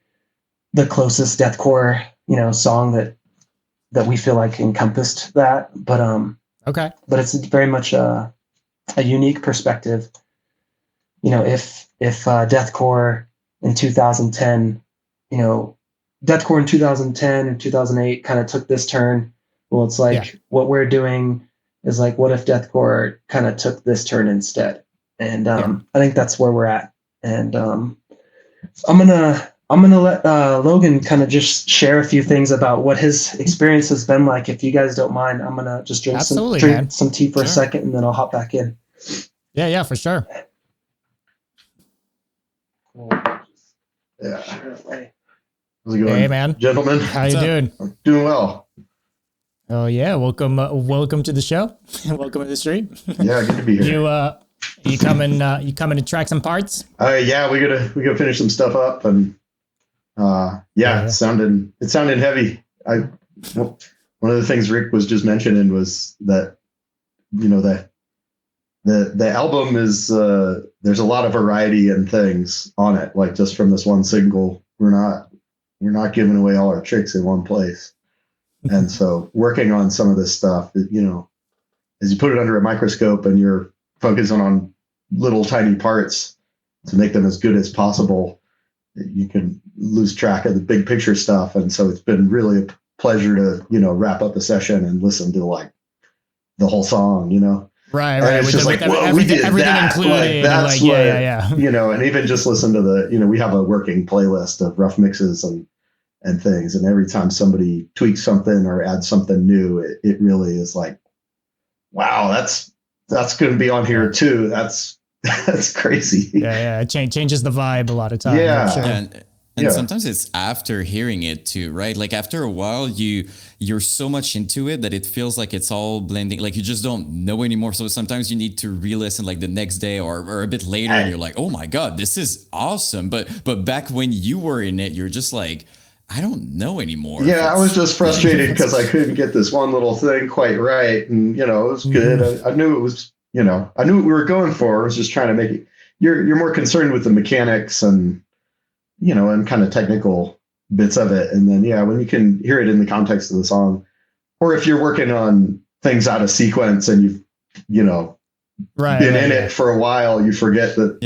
the closest deathcore, song that we feel like encompassed that. But okay. But it's very much a unique perspective. If deathcore in 2010, deathcore in 2010 and 2008 kind of took this turn. Well, it's like what we're doing is like, what if deathcore kind of took this turn instead? And I think that's where we're at. And I'm gonna let Logan kind of just share a few things about what his experience has been like. If you guys don't mind, I'm gonna just drink some tea for a second, and then I'll hop back in. Yeah, for sure. Yeah. How's it going, hey, man, gentlemen? How you doing? I'm doing well. Oh yeah, welcome to the show. Welcome to the stream. Yeah, good to be here. You coming to track some parts? Yeah, we gotta finish some stuff up, and It sounded heavy. One of the things Rick was just mentioning was that, that the album is, there's a lot of variety and things on it. Like just from this one single, we're not giving away all our tricks in one place. And so working on some of this stuff, as you put it under a microscope and you're focusing on little tiny parts to make them as good as possible, you can lose track of the big picture stuff. And so it's been really a pleasure to, wrap up a session and listen to like the whole song, Right. And it's just we did everything that. Included. That's and even just listen to we have a working playlist of rough mixes and things. And every time somebody tweaks something or adds something new, it really is like, wow, that's going to be on here too. That's crazy. Yeah. It changes the vibe a lot of times. Yeah. Sure. And sometimes it's after hearing it too, right? Like after a while, you're so much into it that it feels like it's all blending. Like you just don't know anymore. So sometimes you need to re-listen like the next day or a bit later, and you're like, oh my God, this is awesome. But back when you were in it, you're just like, I don't know anymore. Yeah, I was just frustrated because I couldn't get this one little thing quite right. And, it was good. I knew it was, I knew what we were going for. I was just trying to make it. You're more concerned with the mechanics and, and kind of technical bits of it. And then, when you can hear it in the context of the song, or if you're working on things out of sequence and you've, been in it for a while, you forget that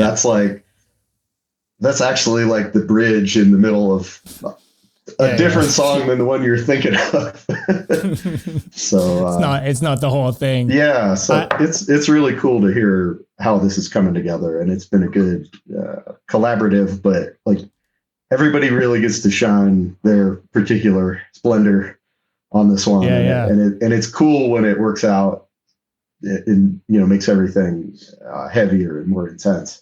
that's actually like the bridge in the middle of a different song than the one you're thinking of. So it's not the whole thing. Yeah. So it's really cool to hear how this is coming together, and it's been a good collaborative, but like everybody really gets to shine their particular splendor on this one. And it's cool when it works out and, makes everything heavier and more intense.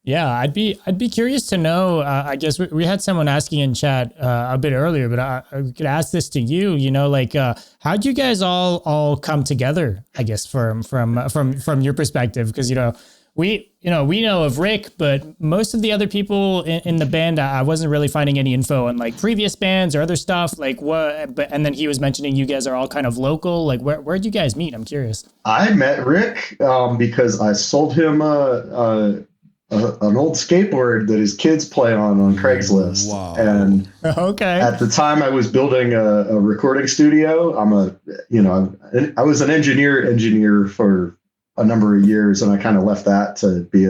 Yeah, I'd be curious to know. I guess we had someone asking in chat a bit earlier, but I could ask this to you. How'd you guys all come together? I guess from your perspective, because we know of Rick, but most of the other people in the band, I wasn't really finding any info on like previous bands or other stuff. Like what? But and then he was mentioning you guys are all kind of local. Like where'd you guys meet? I'm curious. I met Rick because I sold him an old skateboard that his kids play on Craigslist. Wow. And at the time I was building a recording studio. I was an engineer for a number of years, and I kind of left that to be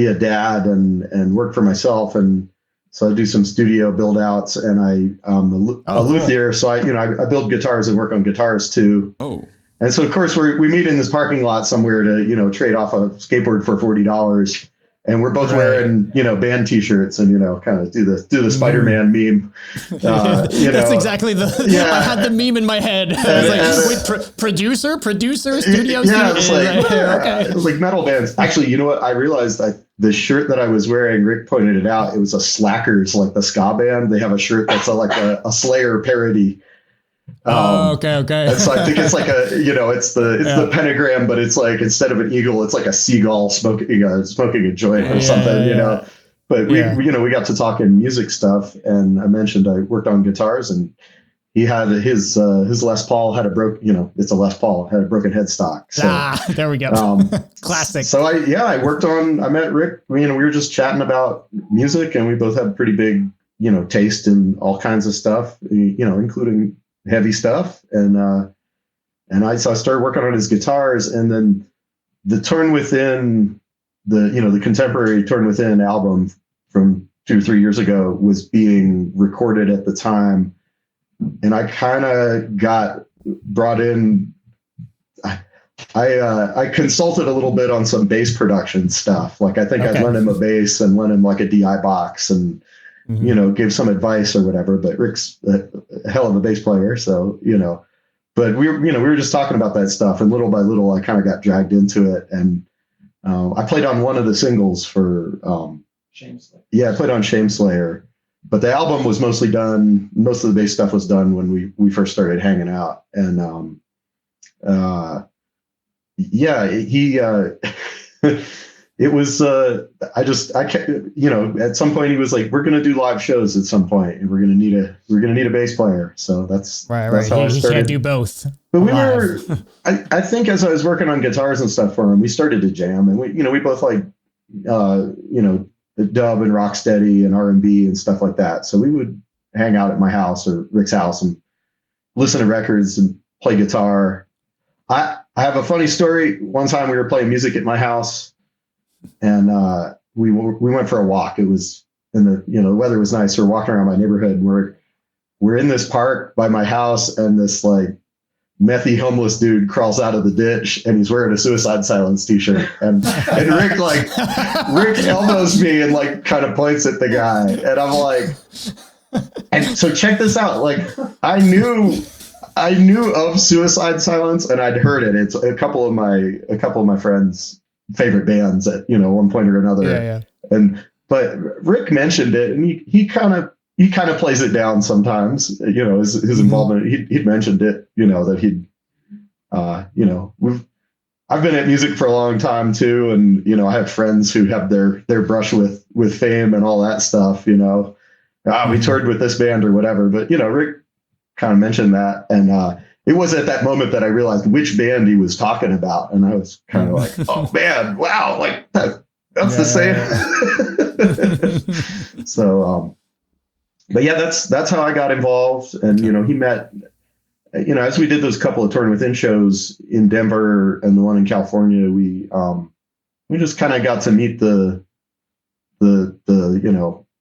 a dad and work for myself. And so I do some studio build outs, and I'm a luthier. So I build guitars and work on guitars too. Oh. And so of course we meet in this parking lot somewhere to, trade off a skateboard for $40. And we're both wearing, band T-shirts and, kind of do the Spider-Man meme. That's exactly I had the meme in my head. I was like, wait, producer, studio. Yeah, it was like metal bands. Actually, you know what? I realized the shirt that I was wearing, Rick pointed it out. It was a Slackers, like the ska band. They have a shirt that's like a Slayer parody. Okay. And so I think it's like it's the pentagram, but it's like instead of an eagle, it's like a seagull smoking a joint or something, But we got to talking music stuff, and I mentioned I worked on guitars, and he had his Les Paul had it's a Les Paul, had a broken headstock. So, there we go. Classic. So I met Rick. We were just chatting about music, and we both had pretty big taste in all kinds of stuff, including heavy stuff. And I started working on his guitars, and then the Torn Within, the contemporary Torn Within album from 2 or 3 years ago was being recorded at the time. And I kind of got brought in. I consulted a little bit on some bass production stuff. Like I think I lent him a bass and lent him like a DI box and, give some advice or whatever, but Rick's a hell of a bass player. So, but we were just talking about that stuff, and little by little, I kind of got dragged into it. And I played on one of the singles for Shame Slayer. Yeah, I played on Shame Slayer, but the album was mostly done. Most of the bass stuff was done when we first started hanging out. And he it was, I kept, at some point he was like, we're going to do live shows at some point and we're going to need a bass player. So that's Right. how I He started. can't do both. But I think as I was working on guitars and stuff for him, we started to jam, and we both like, dub and rocksteady and R&B and stuff like that. So we would hang out at my house or Rick's house and listen to records and play guitar. I have a funny story. One time we were playing music at my house, and we went for a walk. It was the weather was nice. We're walking around my neighborhood, and we're in this park by my house, and this like methy homeless dude crawls out of the ditch, and he's wearing a Suicide Silence t-shirt, and Rick elbows me and like kind of points at the guy, and I'm like, and so check this out. Like I knew of Suicide Silence, and I'd heard it. It's a couple of my friends' favorite bands at one point or another. Yeah. But Rick mentioned it, and he kind of plays it down sometimes. His involvement. He'd mentioned it. That he'd. I've been at music for a long time too, and I have friends who have their brush with fame and all that stuff. We toured with this band or whatever, but Rick kind of mentioned that, and it was at that moment that I realized which band he was talking about, and I was kind of like, oh man, wow, like that's the same. So, but yeah, that's how I got involved, and he met, as we did those couple of Torn Within shows in Denver and the one in California, we just kind of got to meet the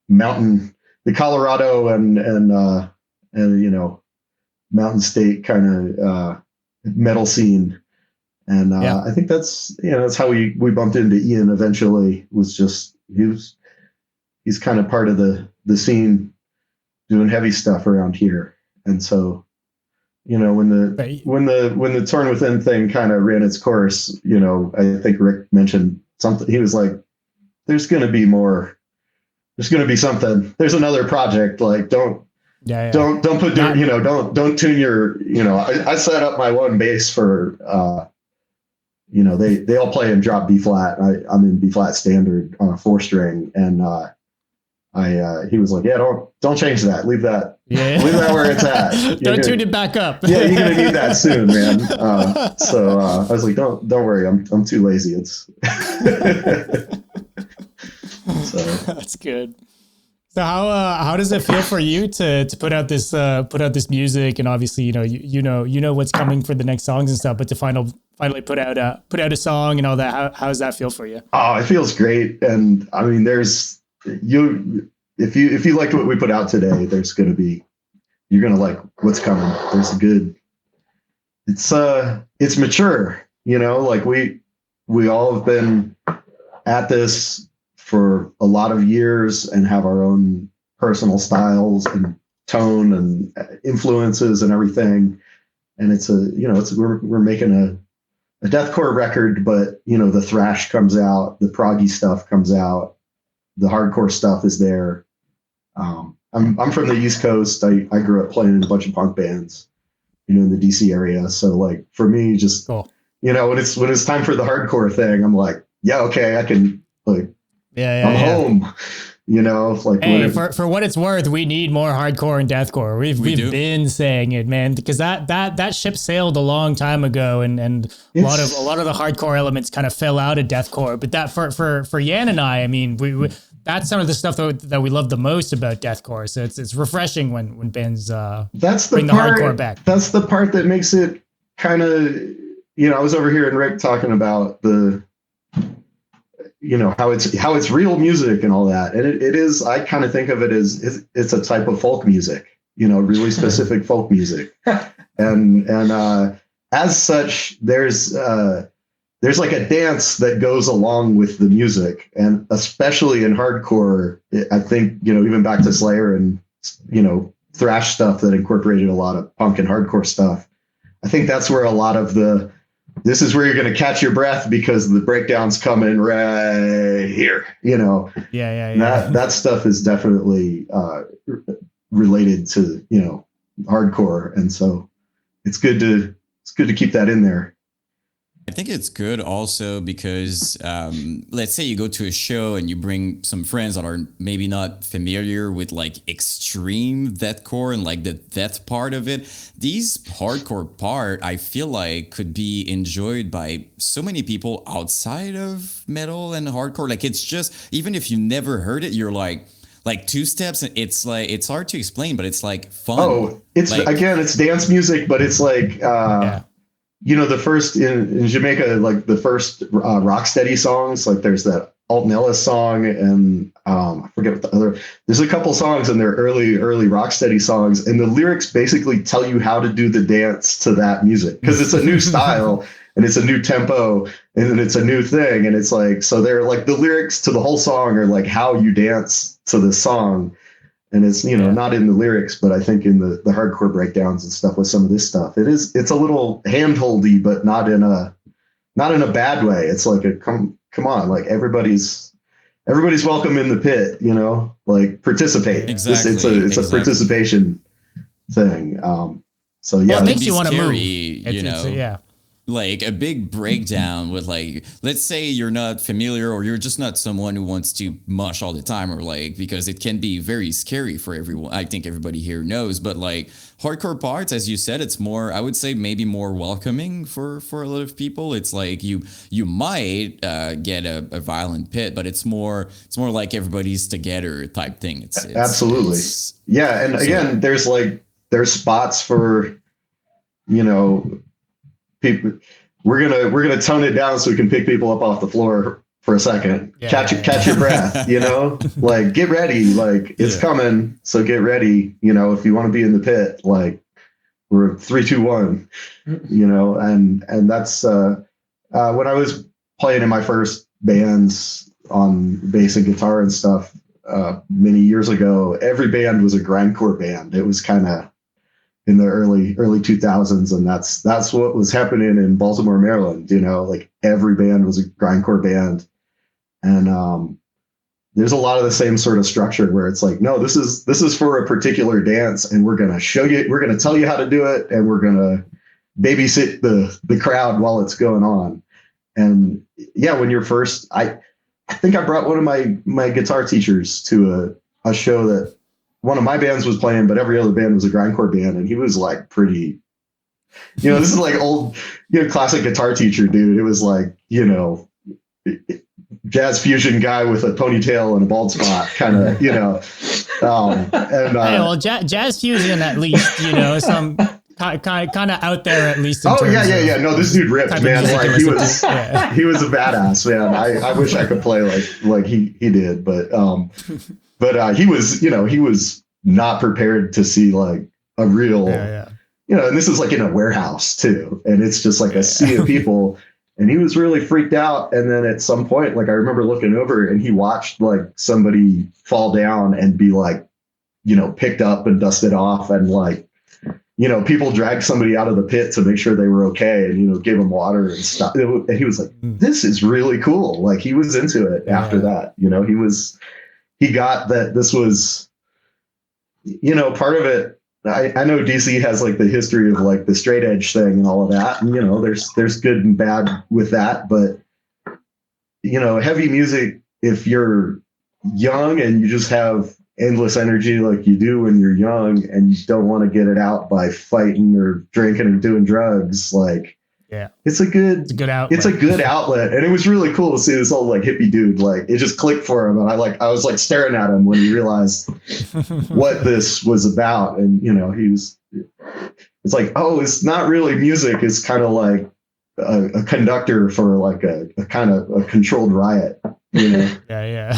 mountain, the Colorado and Mountain State kind of metal scene, and I think that's how we bumped into Ian eventually. Was just he's kind of part of the scene doing heavy stuff around here, and so when the Torn Within thing kind of ran its course, I think Rick mentioned something. He was like, "There's going to be more. There's going to be something. There's another project. Like don't." Yeah. Don't put don't tune your I set up my one bass for they all play in drop B flat. I'm in B flat standard on a 4-string, and he was like, yeah, don't change that. Leave that where it's at. Don't tune it back up. Yeah, you're gonna need that soon, man. So I was like, don't worry, I'm too lazy. It's so that's good. So how does it feel for you to put out this music, and obviously you know what's coming for the next songs and stuff, but to finally put out a song and all that, how does that feel for you? Oh, it feels great, and I mean, if you liked what we put out today, you're gonna like what's coming. It's mature, like we all have been at this for a lot of years and have our own personal styles and tone and influences and everything. And we're making a deathcore record, but the thrash comes out, the proggy stuff comes out, the hardcore stuff is there. I'm from the East Coast. I grew up playing in a bunch of punk bands, in the DC area. So like for me, just cool. When it's time for the hardcore thing, I'm like, yeah, okay, I can like. I'm home, like hey, for what it's worth, we need more hardcore and deathcore. We've been saying it, man, because that ship sailed a long time ago, and a lot of the hardcore elements kind of fell out of deathcore. But that for Yan and I mean, we that's some of the stuff that we love the most about deathcore. So it's refreshing when bands bring the hardcore back. That's the part that makes it kind of, I was over here and Rick talking about the how it's real music and all that, and it is. I kind of think of it as it's a type of folk music, really specific folk music, and as such, there's like a dance that goes along with the music, and especially in hardcore, I think even back to Slayer and thrash stuff that incorporated a lot of punk and hardcore stuff. I think that's where a lot of this is where you're going to catch your breath because the breakdown's coming right here, Yeah. That stuff is definitely related to, hardcore. And so it's good to keep that in there. I think it's good also because let's say you go to a show and you bring some friends that are maybe not familiar with like extreme deathcore and like the death part of it. These hardcore part, I feel like could be enjoyed by so many people outside of metal and hardcore. Like it's just, even if you never heard it, you're like two steps and it's like, it's hard to explain, but it's like fun. Oh, it's like, again, it's dance music, but it's like, Yeah. you know, the first in Jamaica, like the first Rocksteady songs, like there's that Alton Ellis song, and I forget what the other. There's a couple songs in their early Rocksteady songs, and the lyrics basically tell you how to do the dance to that music because it's a new style and it's a new tempo and it's a new thing, and it's like, so they're like the lyrics to the whole song are like how you dance to this song. And it's, you know, not in the lyrics, but I think in the hardcore breakdowns and stuff with some of this stuff, it's a little handholdy, but not in a bad way. It's like a come on, like everybody's welcome in the pit, you know, like participate. Exactly. It's a participation thing. So yeah, Well, it makes you want to move. You know, Yeah. Like a big breakdown with like, let's say you're not familiar or you're just not someone who wants to mush all the time, or like, because it can be very scary for everyone. I think everybody here knows, but like hardcore parts, as you said, it's more, I would say maybe more welcoming for a lot of people. It's like you might get a violent pit, but it's more like everybody's together type thing. It's absolutely. Yeah. And again, there's spots for, you know, people. We're gonna tone it down so we can pick people up off the floor for a second. Catch your breath, you know, like get ready, like it's coming. So get ready, you know, if you want to be in the pit, like we're 3, 2, 1, you know, and that's when I was playing in my first bands on bass and guitar and stuff many years ago. Every band was a grindcore band. It was kind of in the early 2000s, and that's what was happening in Baltimore, Maryland. You know, like every band was a grindcore band, and there's a lot of the same sort of structure where it's like, no, this is for a particular dance, and we're gonna show you, we're gonna tell you how to do it, and we're gonna babysit the crowd while it's going on. And yeah, when you're first, I think I brought one of my guitar teachers to a show that one of my bands was playing, but every other band was a grindcore band. And he was like pretty, you know, this is like old, you know, classic guitar teacher, dude. It was like, you know, jazz fusion guy with a ponytail and a bald spot kind of, you know. Hey, well, jazz fusion, at least, you know, some kind of out there, at least. Oh yeah. No, this dude ripped, man. Like he was a badass, man. I wish I could play like he did, but he was, you know, he was not prepared to see like a real, you know, and this is like in a warehouse too. And it's just like a sea of people, and he was really freaked out. And then at some point, like I remember looking over and he watched like somebody fall down and be like, you know, picked up and dusted off, and like, you know, people dragged somebody out of the pit to make sure they were okay, and, you know, gave them water and stuff. And he was like, this is really cool. Like he was into it after that, you know, he got that this was, you know, part of it. I know DC has like the history of like the straight edge thing and all of that. And, you know, there's good and bad with that. But, you know, heavy music, if you're young and you just have endless energy like you do when you're young and you don't want to get it out by fighting or drinking or doing drugs, like, it's a good outlet. It's a good outlet. And it was really cool to see this old like hippie dude, like it just clicked for him. And I was like staring at him when he realized what this was about. And, you know, it's like, oh, it's not really music. It's kind of like a conductor for like a kind of a controlled riot, you know? Yeah.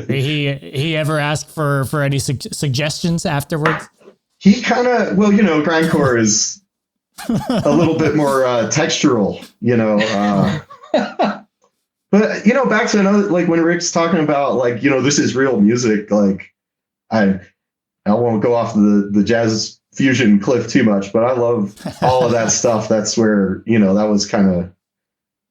He ever asked for any suggestions afterwards? He kind of, well, you know, grindcore is a little bit more textural, you know. But, you know, back to another, like when Rick's talking about like, you know, this is real music. Like I won't go off the jazz fusion cliff too much, but I love all of that stuff. That's where, you know, that was kind of,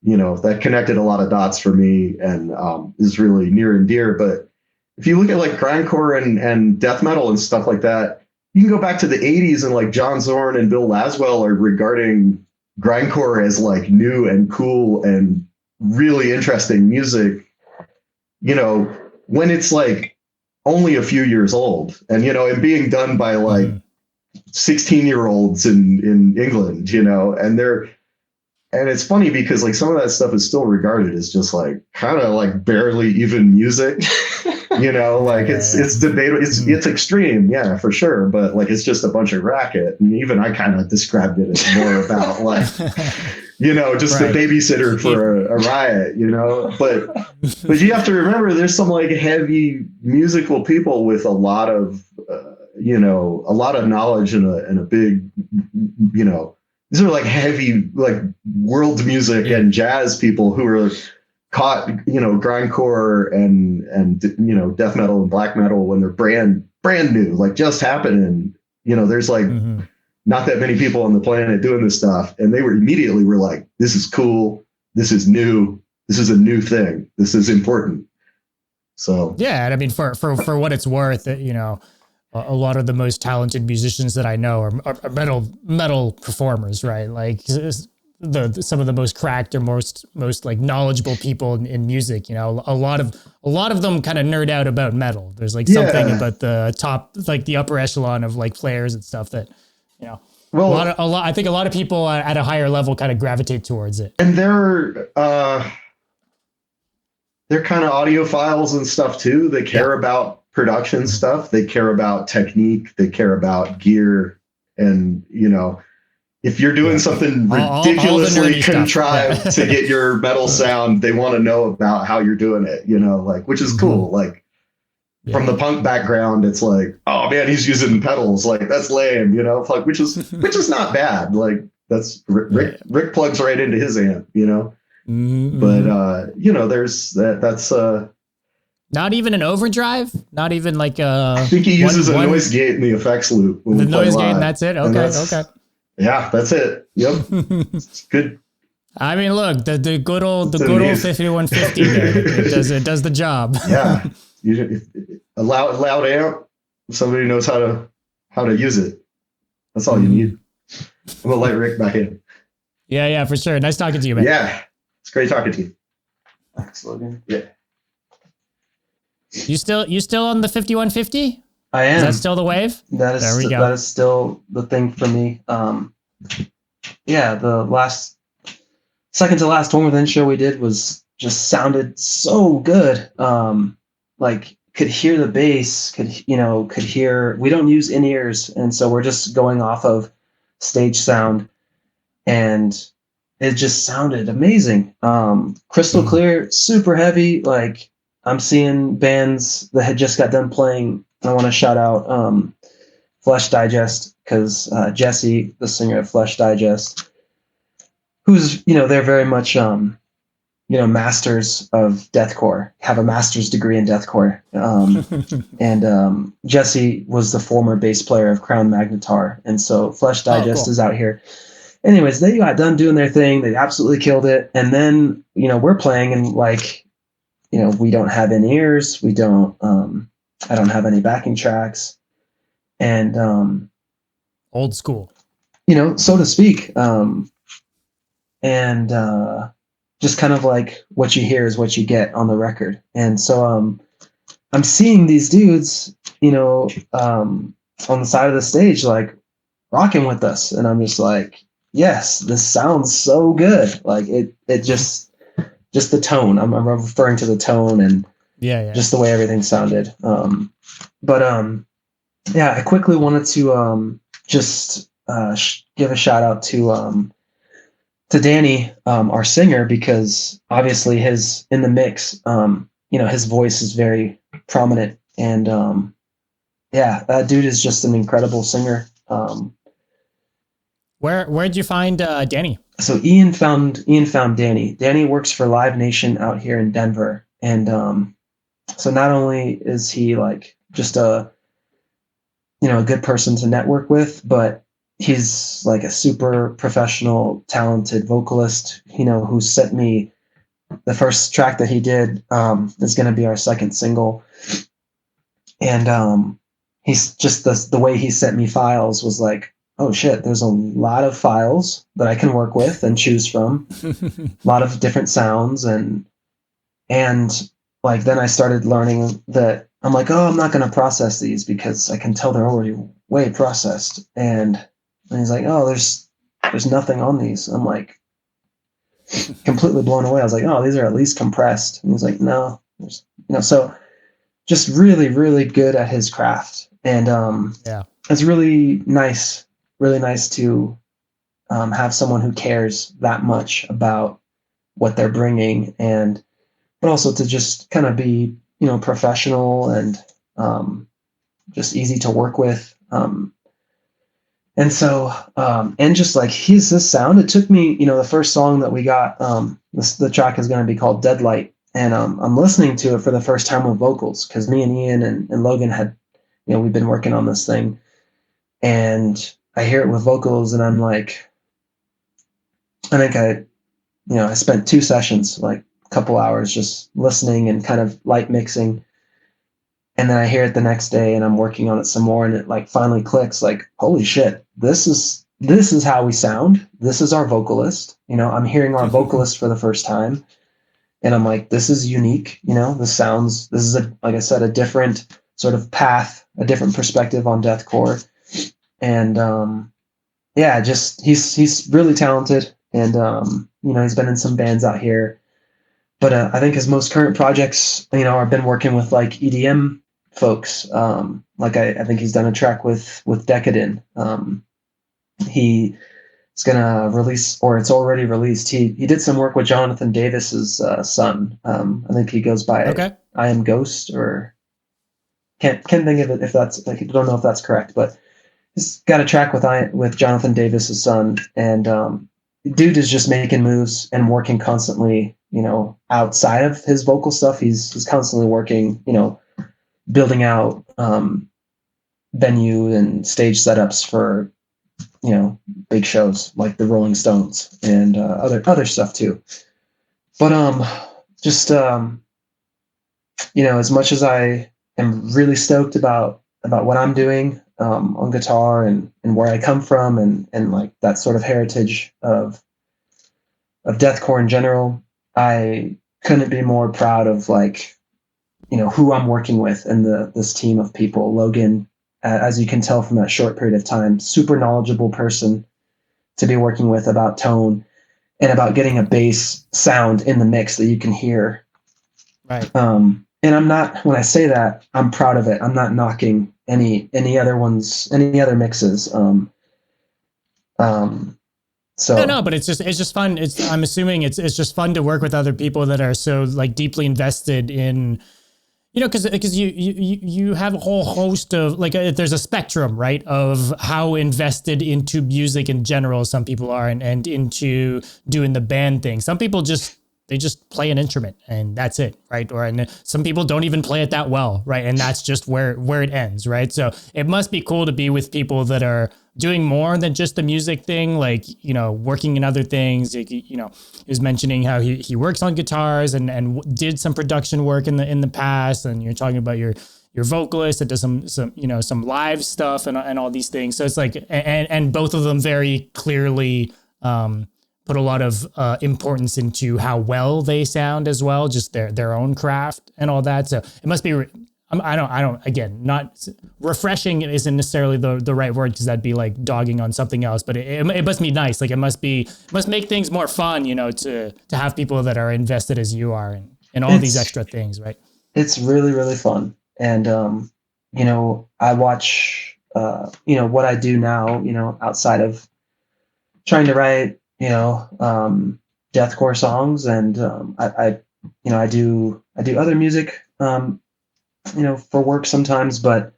you know, that connected a lot of dots for me and is really near and dear. But if you look at like grindcore and death metal and stuff like that, you can go back to the 80s and like John Zorn and Bill Laswell are regarding grindcore as like new and cool and really interesting music, you know, when it's like only a few years old and, you know, and being done by like 16-year-olds in England, you know, and it's funny because like some of that stuff is still regarded as just like kind of like barely even music, you know, like it's debatable. It's extreme. Yeah, for sure. But like, it's just a bunch of racket. And even I kind of described it as more about like, you know, just the babysitter for a riot, you know, but you have to remember there's some like heavy musical people with a lot of, you know, a lot of knowledge and a big, you know, these are like heavy, like world music and jazz people who are caught, you know, grindcore and, you know, death metal and black metal when they're brand new, like just happening, you know, there's like not that many people on the planet doing this stuff. And they were like, this is cool. This is new. This is a new thing. This is important. So, yeah. And I mean, for what it's worth, you know, a lot of the most talented musicians that I know are metal performers, right? Like some of the most cracked or most like knowledgeable people in music, you know, a lot of them kind of nerd out about metal. There's like something about the top, like the upper echelon of like players and stuff that, you know, I think a lot of people at a higher level kind of gravitate towards it. And they're kind of audiophiles and stuff too. They care about production stuff. They care about technique. They care about gear. And, you know, if you're doing something ridiculously contrived to get your metal sound, they want to know about how you're doing it, you know, like, which is cool. Like from the punk background, it's like, oh man, he's using pedals. Like that's lame, you know, like, which is not bad. Like that's Rick plugs right into his amp, you know, but, you know, there's that's not even an overdrive, not even like I think he uses a noise gate in the effects loop. The noise gate, and that's it. Okay. Yeah, that's it. Yep, it's good. I mean, look, the good old 5150 there, it does the job. Yeah, a loud amp. Somebody knows how to use it. That's all you need. I'm gonna let Rick back in. Yeah, for sure. Nice talking to you, man. Yeah, it's great talking to you. Thanks, Logan. Yeah. You still on the 5150? I am. Is that still the wave? That is still the thing for me. Yeah, the second to last One Within show we did was just sounded so good. Like could hear the bass, could hear. We don't use in-ears, and so we're just going off of stage sound, and it just sounded amazing. Crystal clear, super heavy. Like I'm seeing bands that had just got done playing. I want to shout out Flesh Digest because Jesse, the singer of Flesh Digest, who's, you know, they're very much, you know, masters of deathcore, have a master's degree in deathcore. And Jesse was the former bass player of Crown Magnetar. And so Flesh Digest is out here. Anyways, they got done doing their thing. They absolutely killed it. And then, you know, we're playing and like, you know, we don't have any ears. We don't, I don't have any backing tracks, and old school, you know, so to speak. And just kind of like what you hear is what you get on the record. And so I'm seeing these dudes, you know, on the side of the stage, like rocking with us, and I'm just like, yes, this sounds so good. Like it just the tone. I'm referring to the tone and. Yeah. Just the way everything sounded. Yeah, I quickly wanted to just give a shout out to Danny, our singer, because obviously in the mix, you know, his voice is very prominent, and yeah, that dude is just an incredible singer. Where'd you find Danny? So Ian found Danny. Danny works for Live Nation out here in Denver, and so not only is he like just a good person to network with, but he's like a super professional, talented vocalist, you know, who sent me the first track that he did, is going to be our second single. And he's just the way he sent me files was like oh shit, there's a lot of files that I can work with and choose from, a lot of different sounds, and like then I started learning that I'm like, oh, I'm not going to process these because I can tell they're already way processed. And he's like, oh, there's nothing on these. I'm like completely blown away. I was like, oh, these are at least compressed. And he's like, no, there's, so just really, really good at his craft. And Yeah. it's really nice to have someone who cares that much about what they're bringing, and but also to just kind of be, professional and just easy to work with. And so, and just like his sound, it took me, the first song that we got, the track is going to be called Deadlight. And I'm listening to it for the first time with vocals because me and Ian and Logan had, we've been working on this thing. And I hear it with vocals and I'm like, I think I spent 2 sessions, like a couple hours just listening and kind of light mixing. And then I hear it the next day and I'm working on it some more and it like finally clicks like, holy shit, this is how we sound. This is our vocalist. I'm hearing our vocalist for the first time and I'm like, this is unique. This is like I said, a different sort of path, a different perspective on deathcore. And, yeah, just, he's really talented and, he's been in some bands out here, but, I think his most current projects, I've been working with like EDM folks. Like I think he's done a track with Decadent. He is gonna release, or it's already released. He did some work with Jonathan Davis's son. I think he goes by Okay. I Am Ghost, or can't think of it if that's like, I don't know if that's correct, but he's got a track with Jonathan Davis's son, and dude is just making moves and working constantly. Outside of his vocal stuff, he's constantly working. Building out venue and stage setups for big shows like the Rolling Stones and other stuff too. But just as much as I am really stoked about what I'm doing on guitar and where I come from and like that sort of heritage of deathcore in general, I couldn't be more proud of like who I'm working with and this team of people. Logan, as you can tell from that short period of time, super knowledgeable person to be working with about tone and about getting a bass sound in the mix that you can hear. Right. And I'm not, when I say that, I'm proud of it. I'm not knocking any other mixes. So No, but it's just fun. I'm assuming it's just fun to work with other people that are so like deeply invested in, because you have a whole host of like there's a spectrum, right, of how invested into music in general some people are and into doing the band thing. Some people they just play an instrument and that's it, right? And some people don't even play it that well, right? And that's just where it ends, right? So it must be cool to be with people that are doing more than just the music thing, like, working in other things. He was mentioning how he works on guitars and did some production work in the past. And you're talking about your vocalist that does some live stuff and all these things. So it's like, and both of them very clearly, put a lot of importance into how well they sound as well, just their own craft and all that. So it must be, I don't, again, not refreshing isn't necessarily the right word, because that'd be like dogging on something else, but it must be nice. Like it must make things more fun, to have people that are invested as you are and all these extra things, right? It's really, really fun. And, I watch, what I do now, outside of trying to write, deathcore songs, and I do other music, for work sometimes, but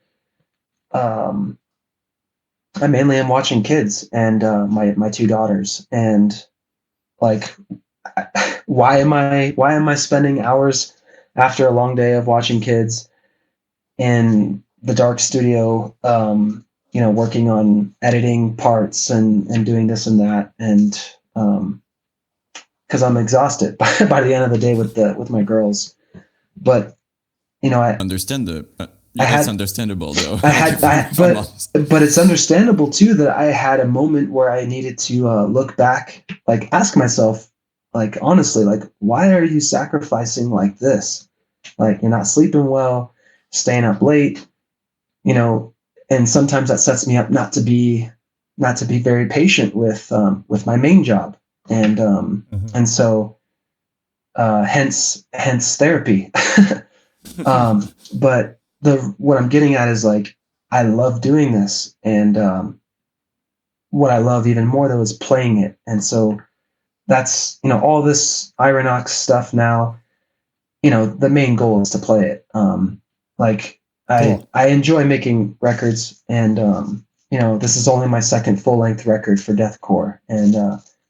I mainly am watching kids and my 2 daughters, and like, why am I spending hours after a long day of watching kids in the dark studio, working on editing parts and doing this and that, and because I'm exhausted by the end of the day with my girls. But I understand Yeah, it's understandable though. But it's understandable too that I had a moment where I needed to look back, like ask myself, like honestly, like why are you sacrificing like this? Like you're not sleeping well, staying up late, you know, and sometimes that sets me up not to be very patient with my main job, and so hence therapy. But what I'm getting at is like I love doing this, and what I love even more though is playing it, and so that's all this Irah Nox stuff now. The main goal is to play it. Like Cool. I enjoy making records, and this is only my second full length record for deathcore, and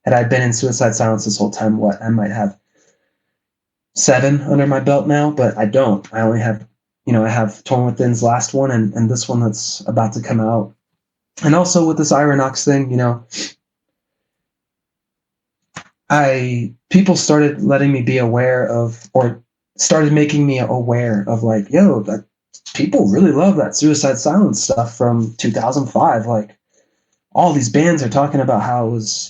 had I been in Suicide Silence this whole time, I might have 7 under my belt now, but I don't. I only have, I have Torn Within's last one, and this one that's about to come out. And also with this Irah Nox thing, people started letting me be aware of, or started making me aware of, like, yo, that people really love that Suicide Silence stuff from 2005. Like, all these bands are talking about how it was,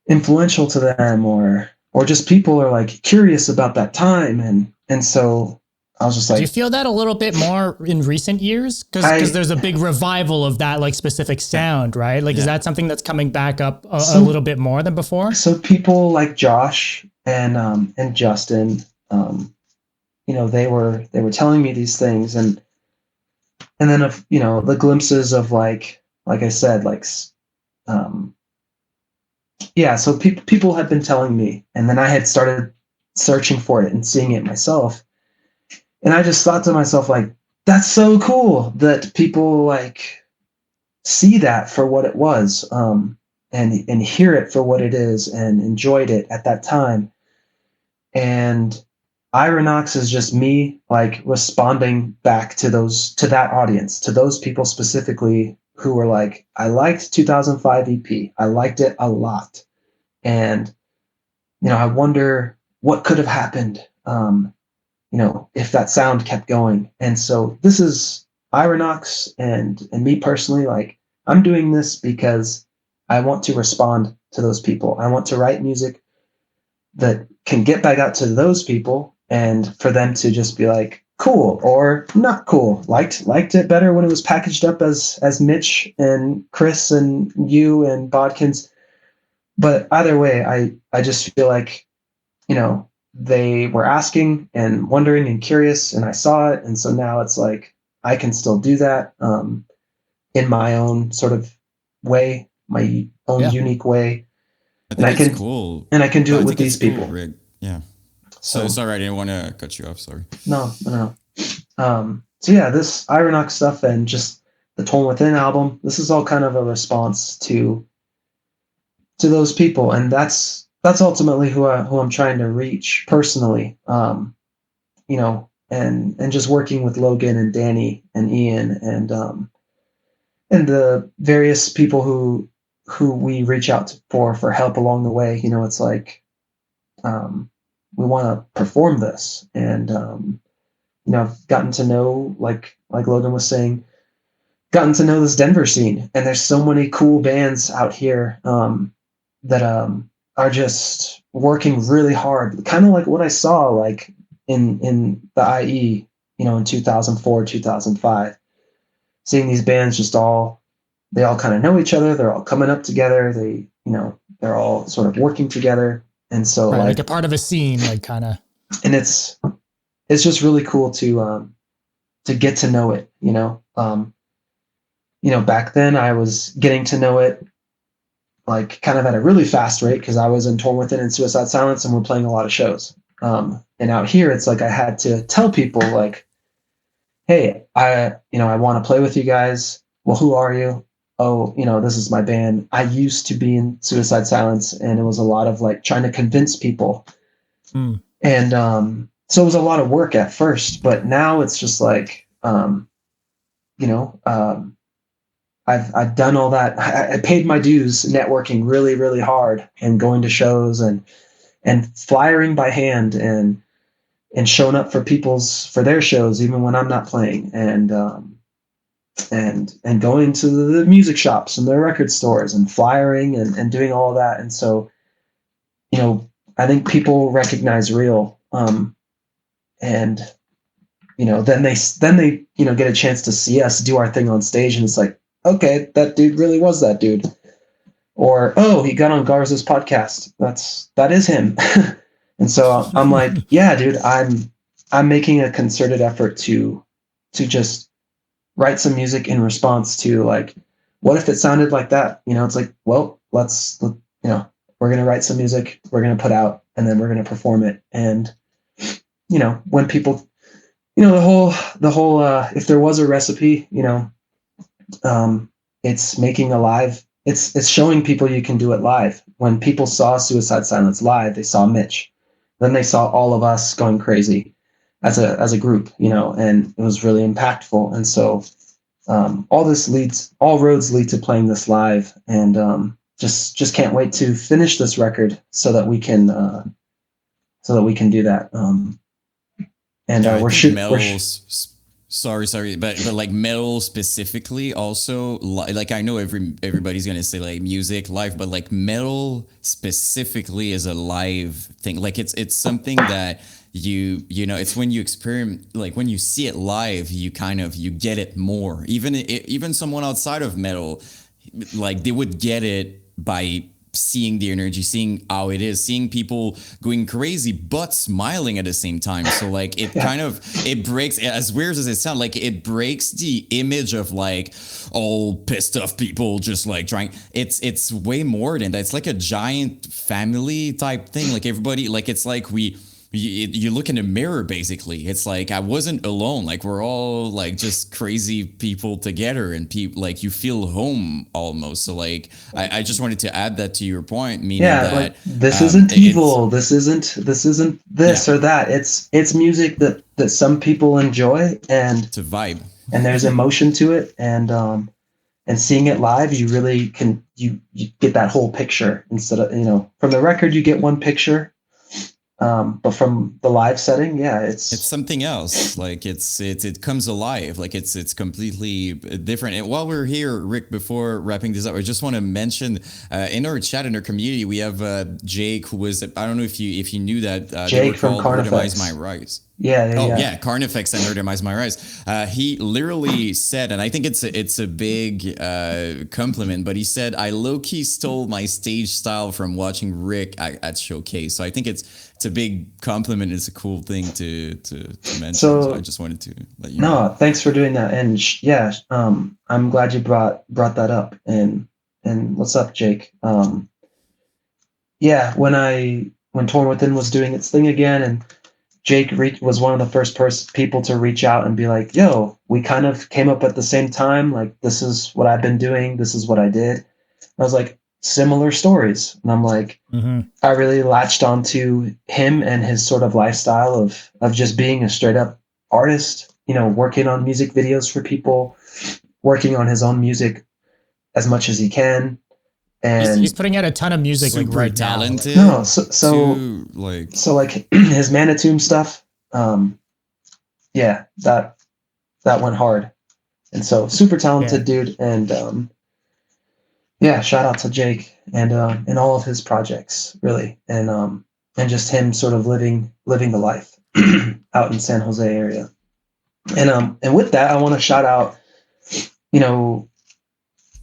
influential to them, or just people are like curious about that time, and so I was just like, do you feel that a little bit more in recent years? Because there's a big revival of that like specific sound, right? Like, is that something that's coming back up a little bit more than before? So people like Josh and Justin, they were telling me these things, and then the glimpses of like I said, like so people had been telling me, and then I had started searching for it and seeing it myself. And I just thought to myself, like, that's so cool that people like see that for what it was, and hear it for what it is, and enjoyed it at that time. And Irah Nox is just me, like, responding back to that audience, to those people specifically who were like, I liked 2005 EP. I liked it a lot. And, I wonder what could have happened, if that sound kept going. And so this is Irah Nox, and me personally, like, I'm doing this because I want to respond to those people. I want to write music that can get back out to those people, and for them to just be like, cool or not cool. Liked it better when it was packaged up as Mitch and Chris and you and Bodkins. But either way, I just feel like, they were asking and wondering and curious, and I saw it. And so now it's like, I can still do that in my own sort of way, my own unique way. I think it's cool. And I can do it with these people. Cool, yeah. So sorry, I didn't want to cut you off. Sorry. No. So yeah, this Irah Nox stuff and just the Torn Within album, this is all kind of a response to those people. And that's ultimately who I'm trying to reach personally. And just working with Logan and Danny and Ian and the various people who we reach out for help along the way. It's like, we want to perform this, and I've gotten to know, like Logan was saying, gotten to know this Denver scene, and there's so many cool bands out here that are just working really hard, kind of like what I saw like in the IE, in 2004, 2005, seeing these bands they all kind of know each other, they're all coming up together, they're all sort of working together. And so like a part of a scene, like kind of, and it's just really cool to get to know it, back then I was getting to know it like kind of at a really fast rate, because I was in Torn Within and Suicide Silence, and we're playing a lot of shows. And out here, it's like I had to tell people, like, hey, I want to play with you guys. Well, who are you? Oh, this is my band. I used to be in Suicide Silence, and it was a lot of like trying to convince people. And so it was a lot of work at first, but now it's just like, I've done all that. I paid my dues networking really, really hard, and going to shows and flyering by hand, and showing up for their shows even when I'm not playing, and going to the music shops and their record stores and flyering and doing all that. And so, I think people recognize Real, and then they get a chance to see us do our thing on stage, and it's like, okay, that dude really was that dude. Or, oh, he got on Garza's podcast. That is him. And so I'm like, yeah, dude, I'm making a concerted effort to just write some music in response to, like, what if it sounded like that? It's like, well, we're going to write some music, we're going to put out, and then we're going to perform it. And, when people, the whole, if there was a recipe, it's making a live, it's showing people you can do it live. When people saw Suicide Silence live, they saw Mitch, then they saw all of us going crazy as a group, and it was really impactful. And so, all roads lead to playing this live, and just can't wait to finish this record so that we can do that. And Yeah, I we're think shooting. sorry, but like metal specifically also, like I know everybody's gonna say like music live, but like metal specifically is a live thing. Like it's something that it's when you experiment, like when you see it live, you get it more. Even someone outside of metal, like they would get it by seeing the energy, seeing how it is, seeing people going crazy but smiling at the same time. So like it breaks, as weird as it sounds, like it breaks the image of like all pissed off people just like trying. It's way more than that. It's like a giant family type thing. Like everybody, like it's like you look in the mirror, basically. It's like I wasn't alone. Like we're all like just crazy people together, and people like you feel home almost. So like I just wanted to add that to your point, meaning that Like, this isn't evil. This isn't this or that. It's music that some people enjoy, and it's a vibe. and there's emotion to it, and seeing it live, you really can you get that whole picture instead of from the record you get one picture. But from the live setting, it's something else. Like it comes alive. Like it's completely different. And while we're here, Rick, before wrapping this up, I just want to mention in our chat, in our community, we have Jake, who was, I don't know if you knew that Jake from Carnifex. My Rise. Yeah. Carnifex and Murder My Rise. He literally said, and I think it's a big compliment, but he said, I low-key stole my stage style from watching Rick at Showcase. So I think it's a big compliment. It's a cool thing to mention. So I just wanted to let you know. No, thanks for doing that. And I'm glad you brought that up. And what's up, Jake? When Torn Within was doing its thing again, and Jake was one of the first people to reach out and be like, yo, we kind of came up at the same time. Like, this is what I've been doing. This is what I did. I was like, similar stories. And I'm like, I really latched onto him and his sort of lifestyle of just being a straight up artist, working on music videos for people, working on his own music as much as he can. And he's putting out a ton of music, super like right talented. now. No, so his Manitomb stuff, that went hard. And so super talented dude. And shout out to Jake and all of his projects, really. And just him sort of living the life out in San Jose area. And with that, I want to shout out,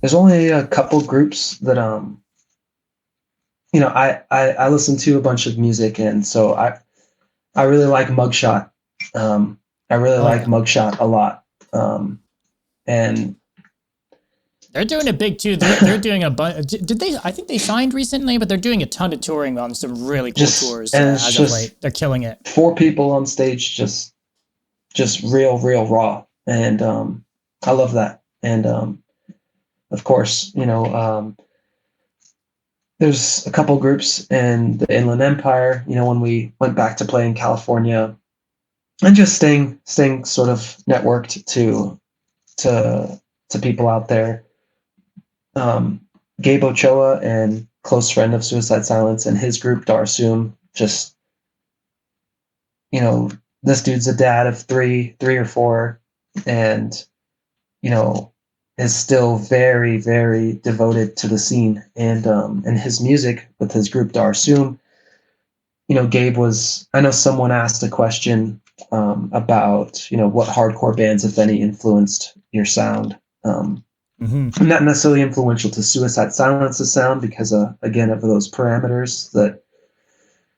there's only a couple groups that I listen to a bunch of music, and so I really like Mugshot. I really like Mugshot a lot. And they're doing it big too. They're doing a bunch. Did they? I think they signed recently, but they're doing a ton of touring on some really cool tours as of late. They're killing it. 4 people on stage, just real raw, and I love that. And of course, there's a couple groups in the Inland Empire. When we went back to play in California, and just staying sort of networked to people out there. Gabe Ochoa, and close friend of Suicide Silence, and his group Darsum, just you know, this dude's a dad of three or four, and, you know, is still very, very devoted to the scene. And his music with his group Darsum, you know, I know someone asked a question about, you know, what hardcore bands, if any, influenced your sound. Not necessarily influential to Suicide Silence's sound because, again, of those parameters that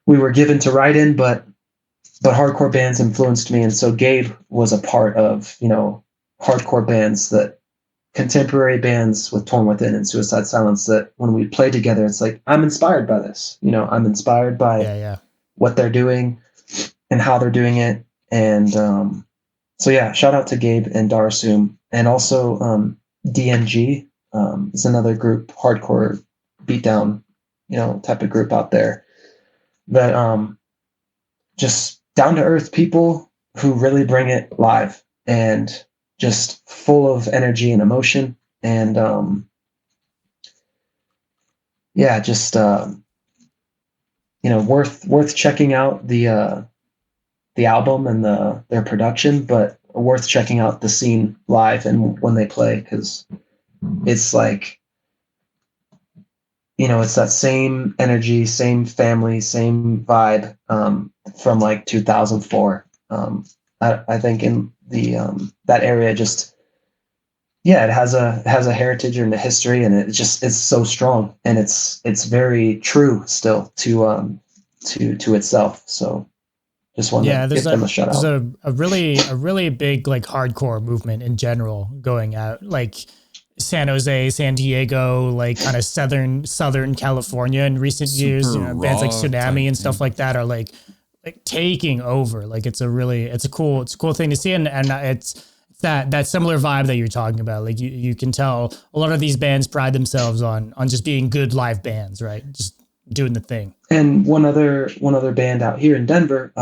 we were given to write in, but hardcore bands influenced me. And so Gabe was a part of, you know, hardcore bands, that contemporary bands with Torn Within and Suicide Silence, that when we play together, it's like, I'm inspired by this. You know, I'm inspired by what they're doing and how they're doing it. And so, yeah, shout out to Gabe and Darsum. And also DNG is another group, hardcore beatdown, you know, type of group out there, that just down to earth people who really bring it live, and just full of energy and emotion. And just you know, worth checking out the album and their production, but worth checking out the scene live and when they play, because it's like, you know, it's that same energy, same family, same vibe from like 2004. I think in the that area, just it has a heritage and a history, and it's so strong, and it's very true still to itself. So just wanted to give them a shout out. There's a really big like hardcore movement in general going out, like San Jose, San Diego, like kind of Southern California in recent years. You know, bands like Tsunami and stuff like that are like taking over. Like it's a cool thing to see, and it's that similar vibe that you're talking about. Like you can tell a lot of these bands pride themselves on just being good live bands, right? Just doing the thing. And one other band out here in Denver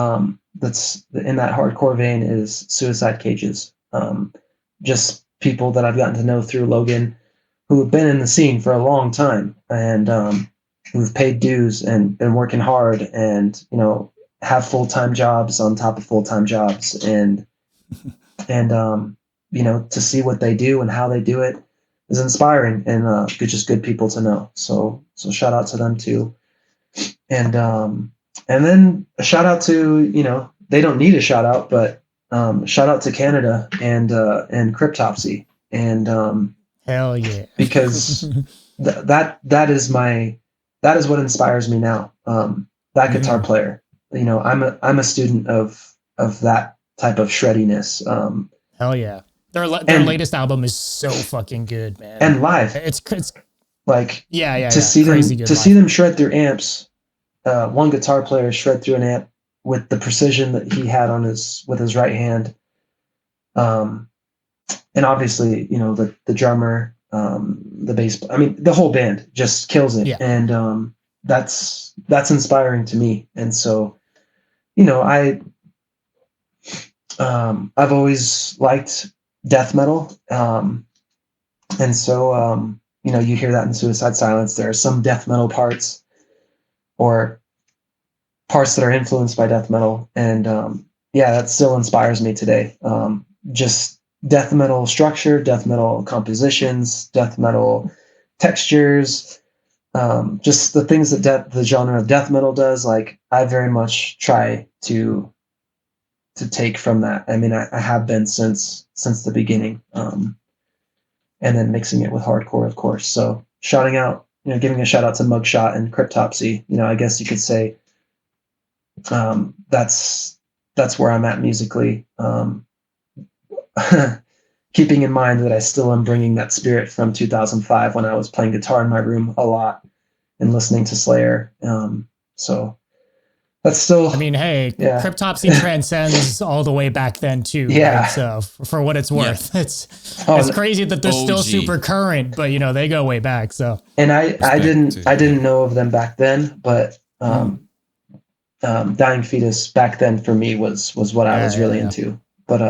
that's in that hardcore vein is Suicide Cages. Just people that I've gotten to know through Logan, who have been in the scene for a long time, and who've paid dues and been working hard, and, you know, have full-time jobs on top of full-time jobs, and you know, to see what they do and how they do it is inspiring, and just good people to know. So shout out to them too. And then a shout out to, you know, they don't need a shout out, but shout out to Canada and Cryptopsy, and hell yeah, because that is what inspires me now. That guitar player, you know, I'm a student of that type of shreddiness. Hell yeah, their latest album is so fucking good, man. And live, it's like to see them shred through amps. One guitar player shred through an amp with the precision that he had with his right hand. And obviously, you know, the drummer, the bass, I mean, the whole band just kills it. Yeah. And that's inspiring to me. And so, you know, I've always liked death metal. And so, you know, you hear that in Suicide Silence. There are some death metal parts, or parts that are influenced by death metal. And that still inspires me today. Just death metal structure, death metal compositions, death metal textures, just the things that the genre of death metal does. Like, I very much try to take from that. I mean, I have been since the beginning, and then mixing it with hardcore, of course. So shouting out, you know, giving a shout out to Mugshot and Cryptopsy. You know, I guess you could say that's where I'm at musically. Keeping in mind that I still am bringing that spirit from 2005 when I was playing guitar in my room a lot and listening to Slayer. So that's still, I mean, hey, Cryptopsy transcends all the way back then too. Yeah. Right? So for what it's worth, it's crazy that they're still super current, but, you know, they go way back. So, and I didn't know of them back then, but Dying Fetus back then for me was what I was really into. But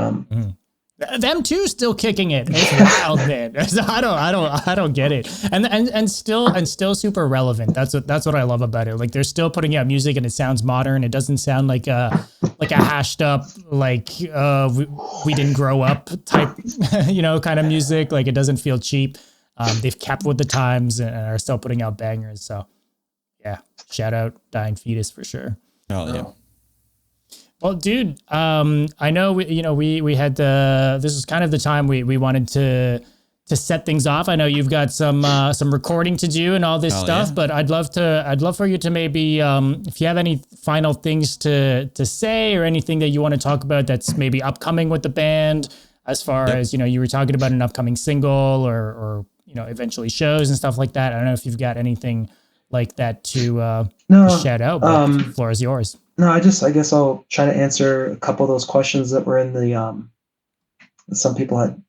Them too, still kicking it. It's wild, man. I don't get it. And still super relevant. That's what I love about it. Like they're still putting out music and it sounds modern. It doesn't sound like a hashed up we didn't grow up type kind of music. Like it doesn't feel cheap. They've kept with the times and are still putting out bangers. So yeah, shout out Dying Fetus for sure. Oh yeah. Well, dude, I know we had this is kind of the time we wanted to set things off. I know you've got some recording to do and all this stuff, but I'd love for you to maybe if you have any final things to say or anything that you want to talk about that's maybe upcoming with the band, as far as you were talking about an upcoming single or eventually shows and stuff like that. I don't know if you've got anything like that to shout out, but the floor is yours. No, I guess I'll try to answer a couple of those questions that were in the some people had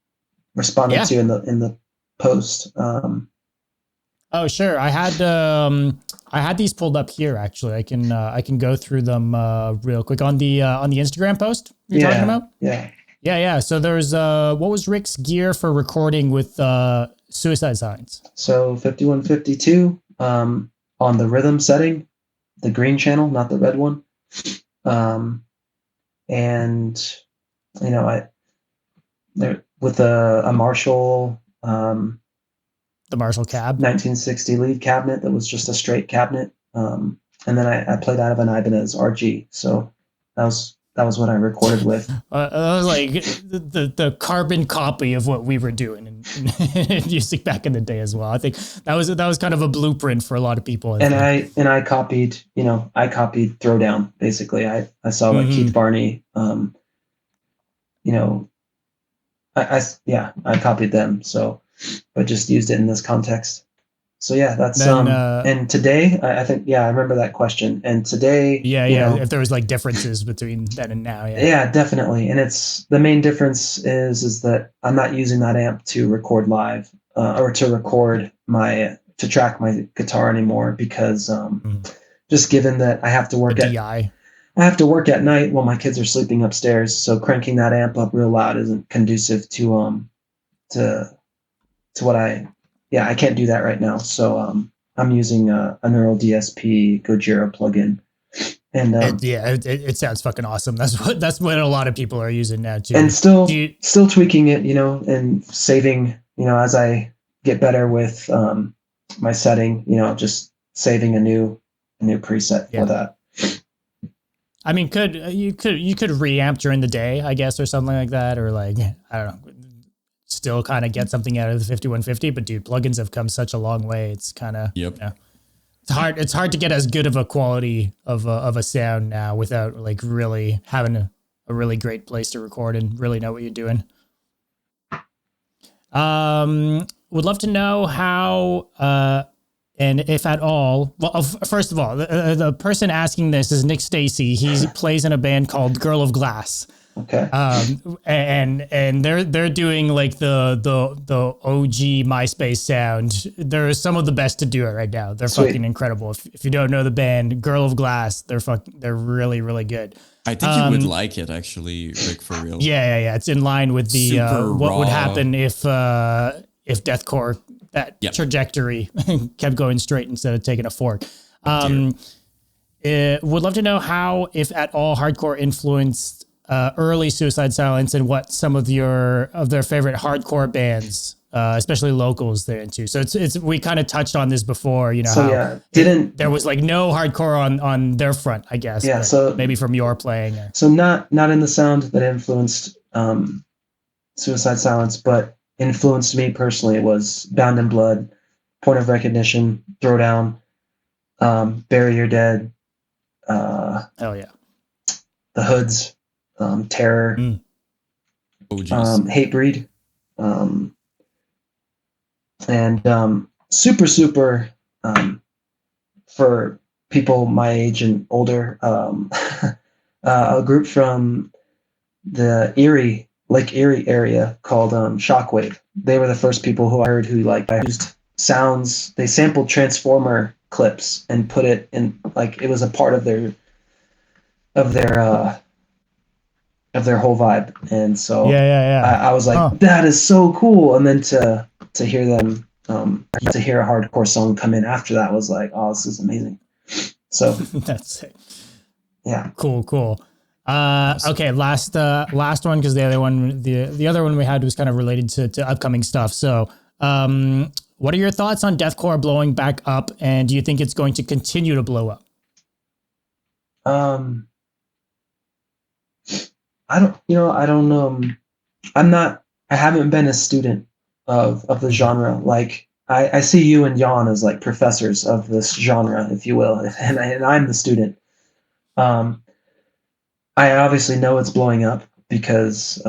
responded to in the post. Oh, sure. I had these pulled up here actually. I can go through them real quick on the Instagram post you're talking about. Yeah. So there's what was Rick's gear for recording with Suicide Silence? So 5152 on the rhythm setting, the green channel, not the red one. And I there with a Marshall the Marshall cab 1960 lead cabinet that was just a straight cabinet, and then I played out of an Ibanez RG, so that was what I recorded with. That was like the carbon copy of what we were doing in music back in the day as well. I think that was kind of a blueprint for a lot of people. I copied Throwdown basically. I saw what Keith Barney, I copied them. So, but just used it in this context. So yeah, that's and today I think I remember that question. And today, if there was like differences between then and now, yeah, definitely. And it's the main difference is that I'm not using that amp to record live or to track my guitar anymore because just given that I have to work at night while my kids are sleeping upstairs, so cranking that amp up real loud isn't conducive to what I can't do that right now. So I'm using a Neural DSP Gojira plugin, and it sounds fucking awesome. That's what a lot of people are using now too. And still tweaking it, and saving, as I get better with my setting, just saving a new preset for that. I mean, you could reamp during the day, I guess, or something like that, or like I don't know. Still kind of get something out of the 5150, but dude, plugins have come such a long way. It's kind of it's hard to get as good of a quality of a sound now without like really having a really great place to record and really know what you're doing. Would love to know how and if at all. Well, first of all, the person asking this is Nick Stacy. He plays in a band called Girl of Glass. Okay. And they're doing like the OG MySpace sound. They're some of the best to do it right now. They're fucking incredible. If you don't know the band Girl of Glass, they're really, really good. I think you would like it actually, Rick, for real. Yeah. It's in line with the what would happen if deathcore trajectory kept going straight instead of taking a fork. Would love to know how, if at all, hardcore influenced early Suicide Silence and what some of their favorite hardcore bands, especially locals, they're into. So it's we kind of touched on this before, So there was like no hardcore on their front, I guess. Yeah. So maybe from your playing. So not in the sound that influenced Suicide Silence, but influenced me personally. It was Bound in Blood, Point of Recognition, Throwdown, Bury Your Dead. Hell yeah. The Hoods. Terror, Hatebreed, and super for people my age and older, a group from the Lake Erie area called Shockwave. They were the first people who I heard who used sounds. They sampled Transformer clips and put it in, like it was a part of their their whole vibe. And so Yeah. I was like, Huh. that is so cool. And then to hear them, to hear a hardcore song come in after that was like, oh, this is amazing. So That's it. yeah. Cool. Okay, last one, because the other one we had was kind of related to upcoming stuff. So, what are your thoughts on deathcore blowing back up, and do you think it's going to continue to blow up? I don't I haven't been a student of the genre. Like I see you and Jan as like professors of this genre, if you will, and I'm the student. Um, I obviously know it's blowing up because,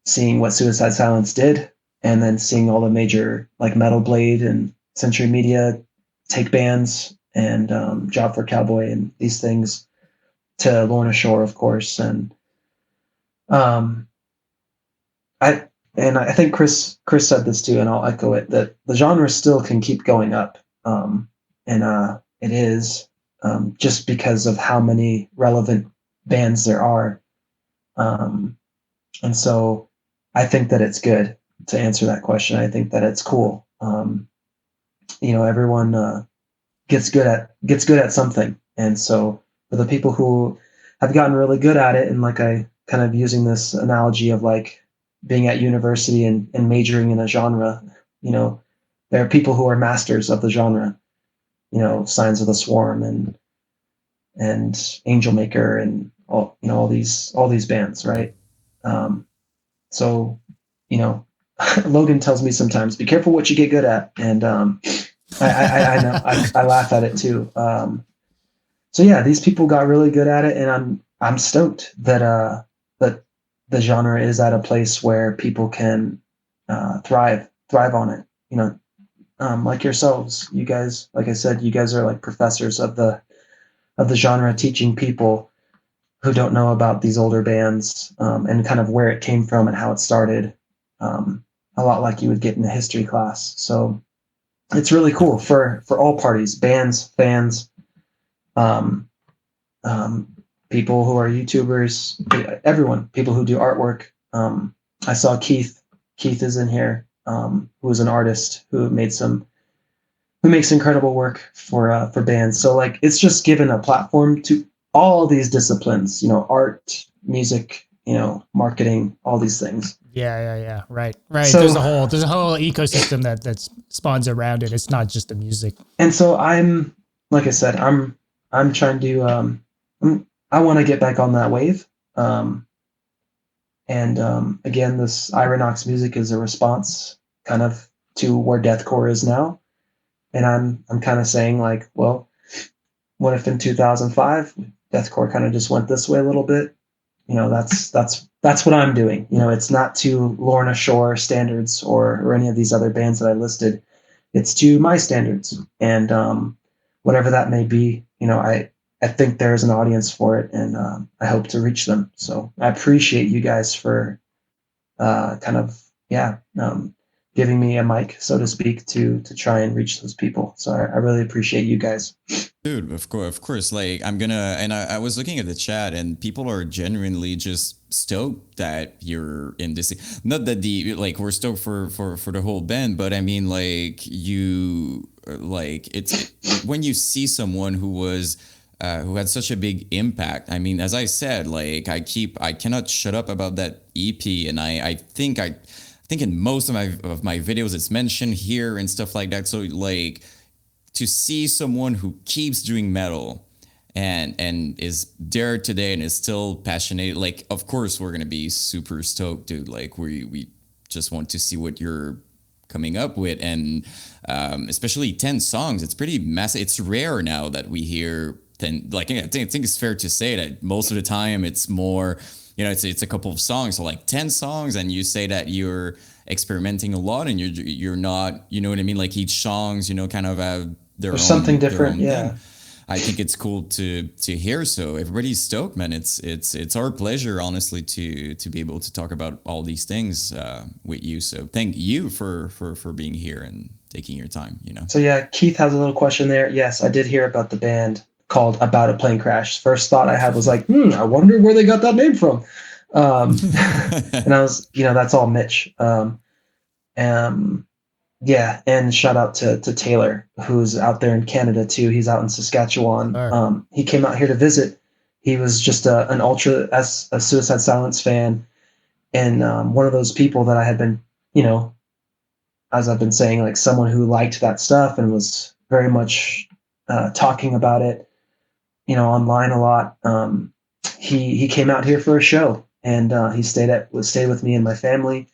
seeing what Suicide Silence did, and then seeing all the major like Metal Blade and Century Media take bands, and Job for Cowboy and these things, to Lorna Shore, of course, and um, I I think Chris said this too, and I'll echo it, that the genre still can keep going up, and it is, just because of how many relevant bands there are. Um, and so I think that it's good. To answer that question, I think that it's cool. Everyone gets good at something, and so for the people who have gotten really good at it, and like I kind of using this analogy of like being at university and majoring in a genre, there are people who are masters of the genre. Signs of the Swarm and Angel Maker and all these bands, right? So, you know, Logan tells me sometimes, be careful what you get good at. And I know I laugh at it too. So yeah, these people got really good at it, and I'm stoked that the genre is at a place where people can thrive on it. Like yourselves, you guys, like I said, you guys are like professors of the genre, teaching people who don't know about these older bands, and kind of where it came from and how it started. A lot like you would get in a history class. So it's really cool for all parties, bands, fans, um, um, people who are YouTubers, everyone, people who do artwork. I saw Keith. Keith is in here, who is an artist who makes incredible work for bands. So like it's just given a platform to all these disciplines, art, music, marketing, all these things. Yeah. Right. So There's a whole ecosystem that spawns around it. It's not just the music. and so I'm like I said, I'm trying to I want to get back on that wave. And again, this Irah Nox music is a response kind of to where deathcore is now. And I'm kind of saying like, well, what if in 2005 deathcore kind of just went this way a little bit? That's what I'm doing. It's not to Lorna Shore standards or any of these other bands that I listed. It's to my standards, and whatever that may be. I think there's an audience for it, and I hope to reach them. So I appreciate you guys for kind of giving me a mic, so to speak, to try and reach those people. So I really appreciate you guys. Dude, of course. Like, I'm gonna, and I was looking at the chat, and people are genuinely just stoked that you're in this. Not that we're stoked for the whole band, but I mean, like, it's when you see someone who had such a big impact. I mean, as I said, like, I cannot shut up about that EP, and I think in most of my videos it's mentioned here and stuff like that. So like, to see someone who keeps doing metal and is there today and is still passionate, like, of course we're gonna be super stoked, dude. Like, we just want to see what you're coming up with, and especially 10 songs. It's pretty massive. It's rare now that we hear 10. Like, I think it's fair to say that most of the time it's more, it's a couple of songs. So like 10 songs, and you say that you're experimenting a lot, and you're not, you know what I mean? Like, each songs, kind of have their own Something different, their own yeah. thing. I think it's cool to hear. So everybody's stoked, man. It's our pleasure, honestly, to be able to talk about all these things with you. So thank you for being here and taking your time. So yeah, Keith has a little question there. Yes, I did hear about the band called About a Plane Crash. First thought I had was like, I wonder where they got that name from. And I was, that's all Mitch. Yeah, and shout out to Taylor, who's out there in Canada too. He's out in Saskatchewan. Sure. He came out here to visit. He was just an ultra as a Suicide Silence fan, and one of those people that I had been, as I've been saying, like someone who liked that stuff and was very much talking about it, online a lot. He came out here for a show, and he stayed with me and my family,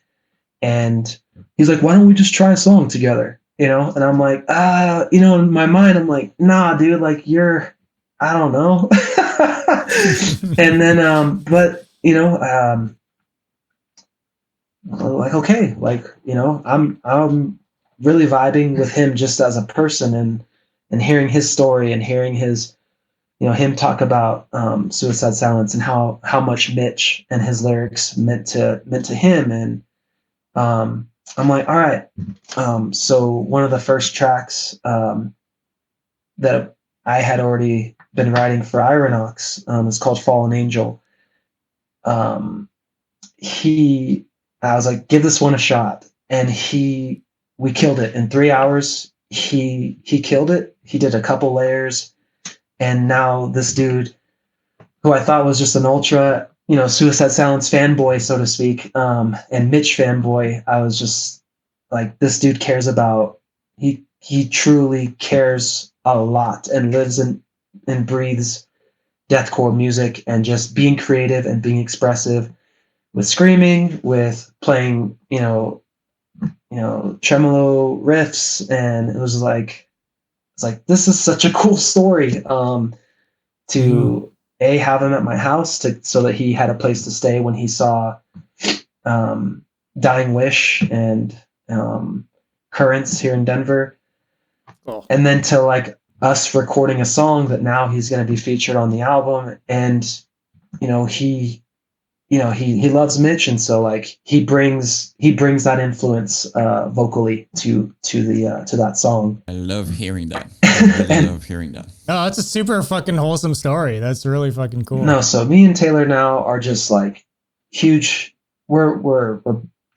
and he's like, why don't we just try a song together? And I'm like, in my mind, I'm like, nah, dude, like I don't know. And then, like, okay, like, I'm really vibing with him just as a person, and hearing his story and hearing his, him talk about Suicide Silence and how much Mitch and his lyrics meant to him. And I'm like, all right. So one of the first tracks that I had already been writing for Irah Nox is called Fallen Angel. I was like, give this one a shot. And we killed it in 3 hours. He killed it. He did a couple layers. And now this dude, who I thought was just an ultra, Suicide Silence fanboy, so to speak, and Mitch fanboy, I was just like, this dude cares about, he truly cares a lot and lives and breathes deathcore music and just being creative and being expressive with screaming, with playing, tremolo riffs. And it was like, this is such a cool story to have him at my house so that he had a place to stay when he saw Dying Wish and Currents here in Denver. Cool. And then to like us recording a song that now he's going to be featured on the album. And, he loves Mitch. And so like he brings that influence vocally to that song. I love hearing that. I really love hearing that. Oh, that's a super fucking wholesome story. That's really fucking cool. No, so me and Taylor now are just like huge. We're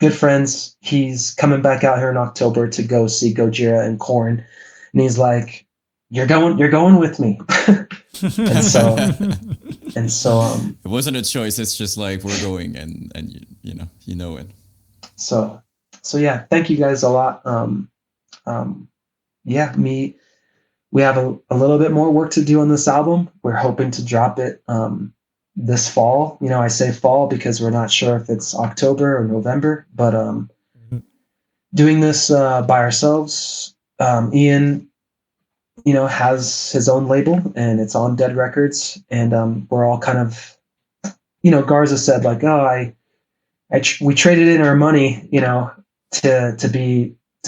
good friends. He's coming back out here in October to go see Gojira and Korn, and he's like, "You're going with me." and so it wasn't a choice. It's just like we're going, and you know it. So yeah, thank you guys a lot. We have a little bit more work to do on this album. We're hoping to drop it this fall. I say fall because we're not sure if it's October or November, but doing this by ourselves. Ian, has his own label, and it's on Dead Records, and we're all kind of, Garza said like, oh, we traded in our money, to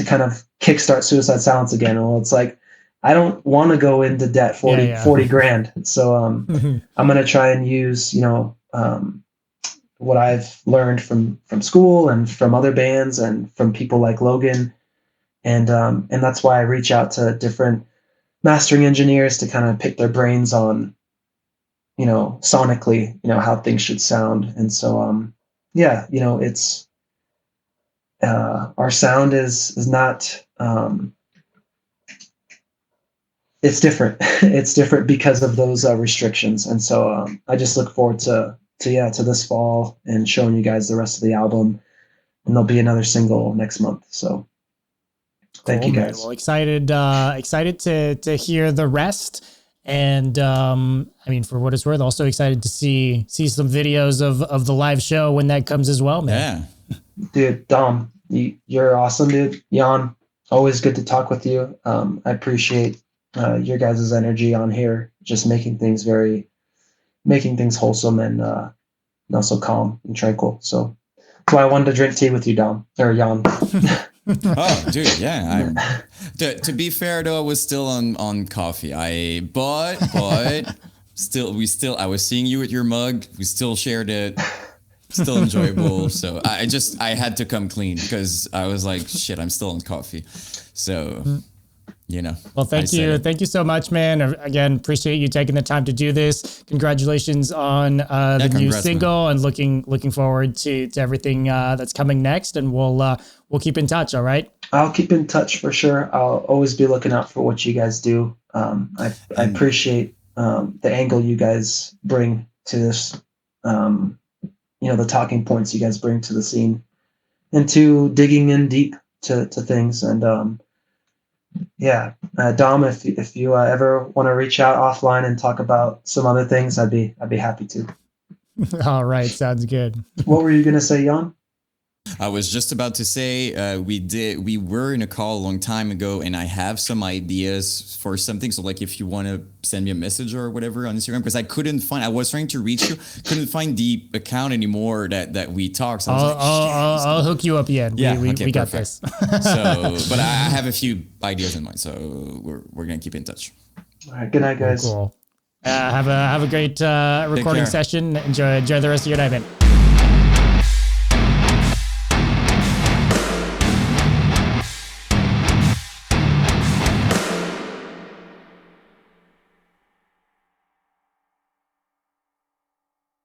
kind of kickstart Suicide Silence again. Well, it's like, I don't want to go into debt 40 grand. So I'm going to try and use, what I've learned from school and from other bands and from people like Logan. And that's why I reach out to different mastering engineers to kind of pick their brains on, sonically, how things should sound. And so, it's, our sound is not, it's different. It's different because of those restrictions. And so I just look forward to this fall and showing you guys the rest of the album. And there'll be another single next month. So thank you guys. Man. Well, excited to hear the rest. And for what it's worth, also excited to see some videos of the live show when that comes as well, man. Yeah. Dude, Dom, you're awesome, dude. Jan, always good to talk with you. I appreciate your guys' energy on here, just making things wholesome and also calm and tranquil. So that's why I wanted to drink tea with you, Dom, or Jan. Oh, dude, yeah. To be fair though, I was still on coffee. But still, I was seeing you with your mug. We still shared it. Still enjoyable. So I had to come clean because I was like, shit, I'm still on coffee. So Well, thank you. Thank you so much, man. Again, appreciate you taking the time to do this. Congratulations on the new single, man. And looking forward to everything that's coming next. And we'll keep in touch. All right. I'll keep in touch for sure. I'll always be looking out for what you guys do. I appreciate the angle you guys bring to this. The talking points you guys bring to the scene, and to digging in deep to things. And Dom, if you ever want to reach out offline and talk about some other things, I'd be happy to. All right, sounds good. What were you gonna say, Jan? I was just about to say we were in a call a long time ago, and I have some ideas for something. So like, if you want to send me a message or whatever on Instagram, because I was trying to reach you, couldn't find the account anymore that we talked. So I'll hook you up, Ian. Yeah, we okay, got this. But I have a few ideas in mind, so we're gonna keep in touch. All right, good night, guys. Cool. Have a great recording session. Enjoy the rest of your night, man.